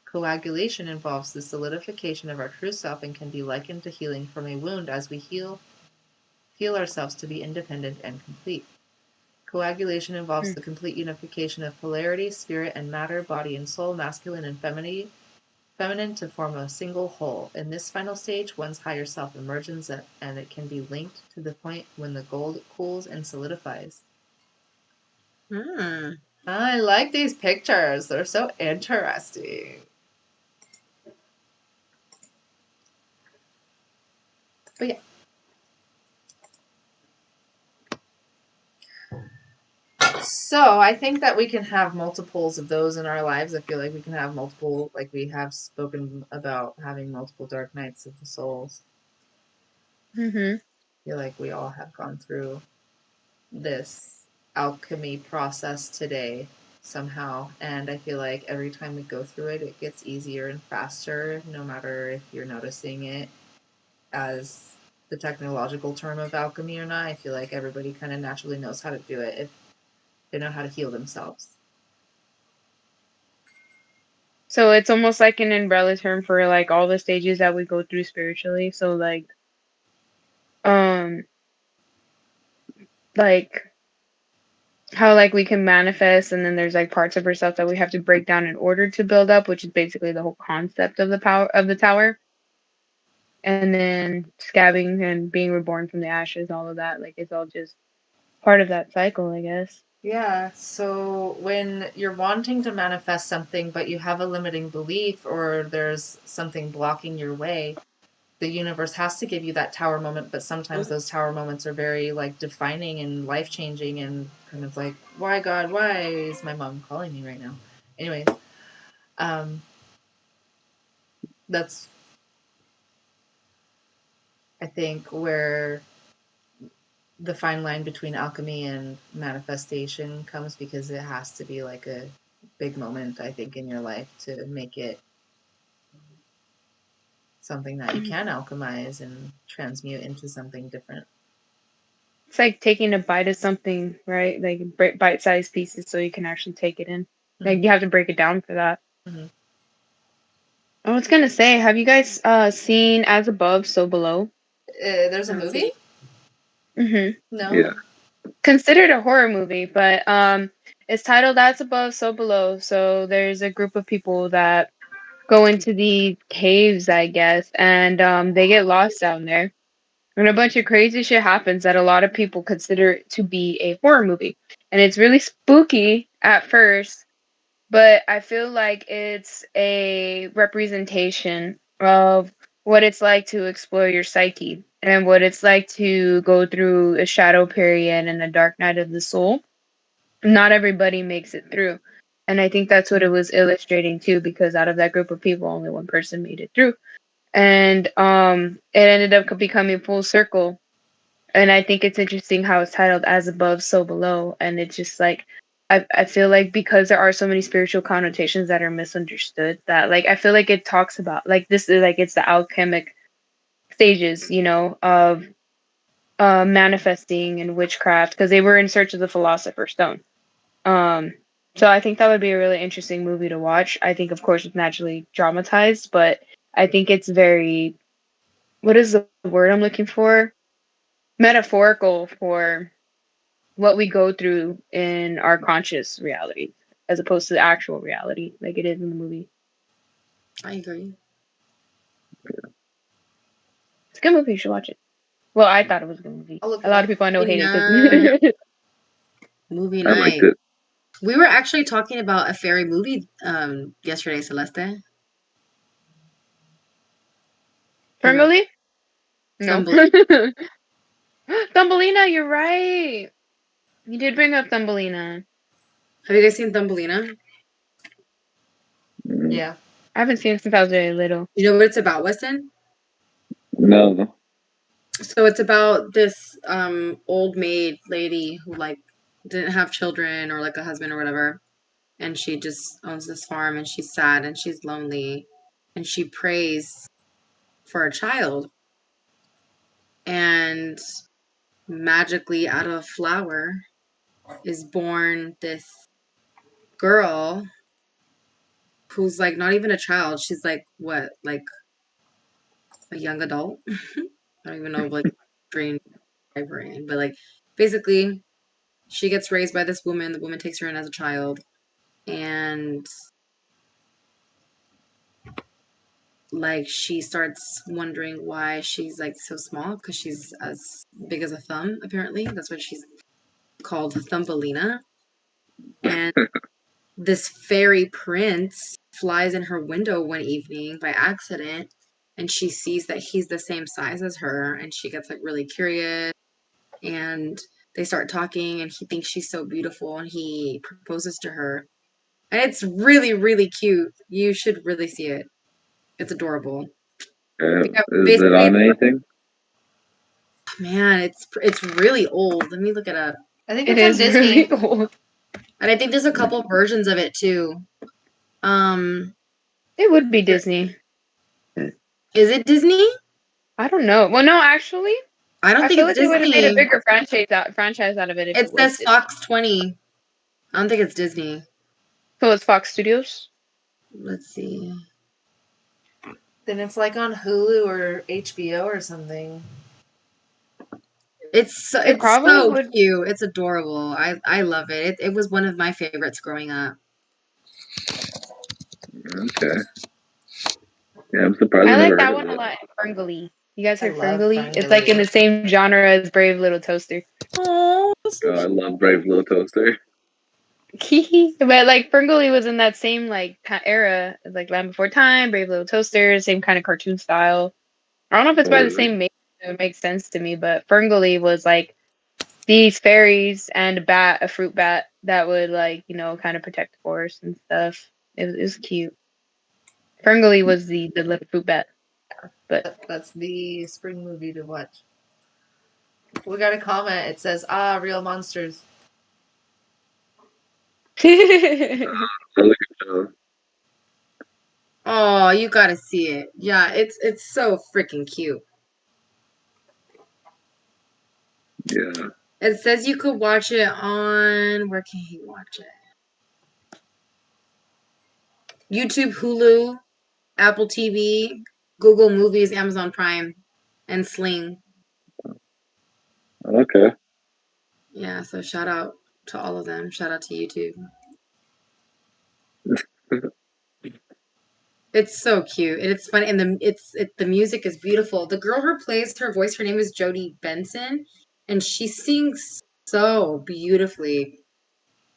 coagulation involves the solidification of our true self and can be likened to healing from a wound as we feel ourselves to be independent and complete. Coagulation involves the complete unification of polarity, spirit and matter, body and soul, masculine and feminine to form a single whole. In this final stage, one's higher self emerges and it can be linked to the point when the gold cools and solidifies. I like these pictures. They're so interesting. But yeah. So I think that we can have multiples of those in our lives. I feel like we can have multiple, like we have spoken about having multiple dark nights of the souls. Mm-hmm. I feel like we all have gone through this alchemy process today somehow, and I feel like every time we go through it, it gets easier and faster, no matter if you're noticing it as the technological term of alchemy or not. I feel like everybody kind of naturally knows how to do it if they know how to heal themselves. So it's almost like an umbrella term for like all the stages that we go through spiritually. So um like how like we can manifest and then there's like parts of ourselves that we have to break down in order to build up, which is basically the whole concept of the power of the tower. And then scabbing and being reborn from the ashes, all of that, like it's all just part of that cycle, I guess. Yeah, so when you're wanting to manifest something, but you have a limiting belief or there's something blocking your way, the universe has to give you that tower moment, but sometimes those tower moments are very like defining and life changing and kind of like, why God, why is my mom calling me right now? Anyways, that's I think where the fine line between alchemy and manifestation comes, because it has to be like a big moment, I think, in your life to make it something that you can alchemize and transmute into something different. It's like taking a bite of something, right? Like bite-sized pieces so you can actually take it in. Like you have to break it down for that. Mm-hmm. I was gonna say, have you guys seen As Above, So Below? There's a movie? Mm-hmm. No. Yeah. Considered a horror movie, but it's titled As Above, So Below. So there's a group of people that go into the caves, I guess, and they get lost down there. And a bunch of crazy shit happens that a lot of people consider it to be a horror movie. And it's really spooky at first, but I feel like it's a representation of what it's like to explore your psyche and what it's like to go through a shadow period and a dark night of the soul. Not everybody makes it through. And I think that's what it was illustrating too, because out of that group of people, only one person made it through. And it ended up becoming full circle. And I think it's interesting how it's titled As Above, So Below. And it's just like, I feel like because there are so many spiritual connotations that are misunderstood, that like I feel like it talks about like this is like it's the alchemic stages, you know, of manifesting and witchcraft, because they were in search of the philosopher's stone. Um, so I think that would be a really interesting movie to watch. I think, of course, it's naturally dramatized, but I think it's very, what is the word I'm looking for? Metaphorical for what we go through in our conscious reality, as opposed to the actual reality, like it is in the movie. I agree. It's a good movie. You should watch it. Well, I thought it was a good movie. I'll look A it lot up. of people I know hate Nice. it. Movie I liked night. it. We were actually talking about a fairy movie yesterday, Celeste. Ferngully? No. Thumbelina. Thumbelina, you're right. You did bring up Thumbelina. Have you guys seen Thumbelina? Yeah. I haven't seen it since I was very little. You know what it's about, Weston? No. So it's about this old maid lady who like didn't have children or like a husband or whatever, and she just owns this farm and she's sad and she's lonely and she prays for a child, and magically out of a flower is born this girl who's like not even a child. She's like what, like a young adult? I don't even know like brain, but like basically she gets raised by this woman. The woman takes her in as a child, and like she starts wondering why she's like so small because she's as big as a thumb. Apparently, that's why she's called Thumbelina. And this fairy prince flies in her window one evening by accident, and she sees that he's the same size as her, and she gets like really curious, and they start talking, and he thinks she's so beautiful, and he proposes to her. And it's really, really cute. You should really see it. It's adorable. Yeah, Is it basically, on anything? man, it's really old. Let me look it up. I think It it's on is Disney. really old. And I think there's a couple versions of it too. It would be Disney. Is it Disney? I don't know. Well, no, actually, I don't I think feel it's like they would have made a Disney. bigger franchise out of it if It it was says Disney. Fox 20. I don't think it's Disney. So it's Fox Studios. Let's see. Then it's like on Hulu or HBO or something. It's probably so would. cute. It's adorable. I love it. It was one of my favorites growing up. Okay. Yeah, I'm surprised I I like never heard that of one a it. lot. Ferngully. You guys I heard love Ferngully? It's like in the same genre as Brave Little Toaster. Oh, Oh, I love Brave Little Toaster. But like Ferngully was in that same like era, like Land Before Time, Brave Little Toaster, same kind of cartoon style. I don't know if it's by the same maker, so it makes sense to me, but Ferngully was like these fairies and a fruit bat that would like, kind of protect the forest and stuff. It was cute. Ferngully was the little fruit bat. But That's the spring movie to watch. We got a comment. It says, real monsters. Really good show. oh, you gotta see it. Yeah, it's so freaking cute. Yeah. It says you could watch it on, where can you watch it? YouTube, Hulu, Apple TV, Google Movies, Amazon Prime, and Sling. Okay. Yeah, so shout out to all of them. Shout out to YouTube. It's so cute and it's fun, and the music is beautiful. The girl who plays her voice, her name is Jodie Benson, and she sings so beautifully,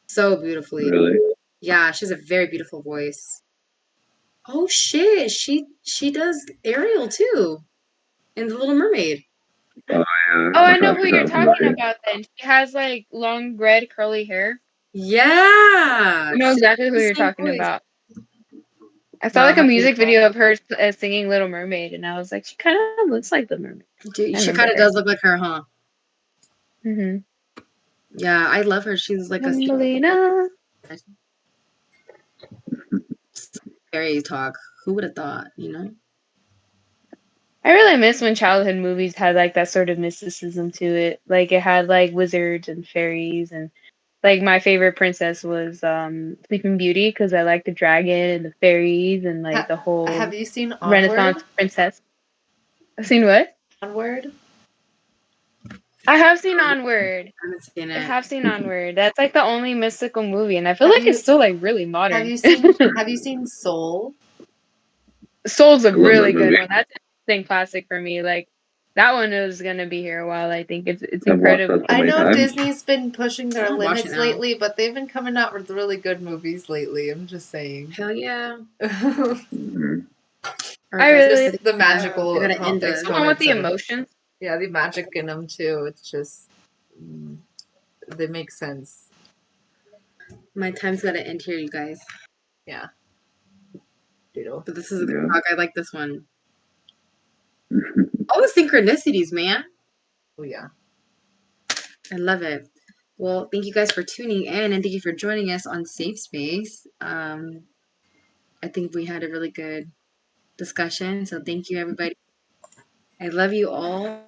so beautifully. Really? Yeah, she has a very beautiful voice. Oh shit, she does Ariel too in The Little Mermaid. Oh, yeah. Oh, I know thought who she you're was talking funny. about then. She has like long red curly hair. Yeah, I know exactly who the you're same talking voice. about. I saw Wow, like a how music beautiful. video of her singing Little Mermaid, and I was like, she kind of looks like the mermaid. Dude, I she remember kind of her. does look like her, huh? Mm-hmm. Yeah, I love her. She's like a Thumbelina. fairy talk. Who would have thought, you know? I really miss when childhood movies had like that sort of mysticism to it. Like it had like wizards and fairies, and like my favorite princess was Sleeping Beauty because I like the dragon and the fairies and like the whole Have you seen Renaissance Onward? princess. I've seen what? Onward? I have seen Onward. I haven't seen I it. have seen Onward. That's like the only mystical movie, and I feel Have like it's you still like really have modern. you seen Soul? Soul's a I love really that good movie. one. That's an interesting classic for me. Like that one is gonna be here a while. I think it's I've watched incredible. that so I many know times. Disney's been pushing their I'll watch it limits now. lately, but they've been coming out with really good movies lately. I'm just saying. Hell yeah. Mhm. All I right, guys. really Just the magical I gotta end the. the one with exponents the of emotions. yeah, the magic in them too. It's just they make sense. My time's gotta end here, you guys. Yeah. Doodle. But this is a good Yeah. talk. I like this one. All the synchronicities, man. Oh yeah. I love it. Well, thank you guys for tuning in and thank you for joining us on Safe Space. I think we had a really good discussion. So thank you, everybody. I love you all.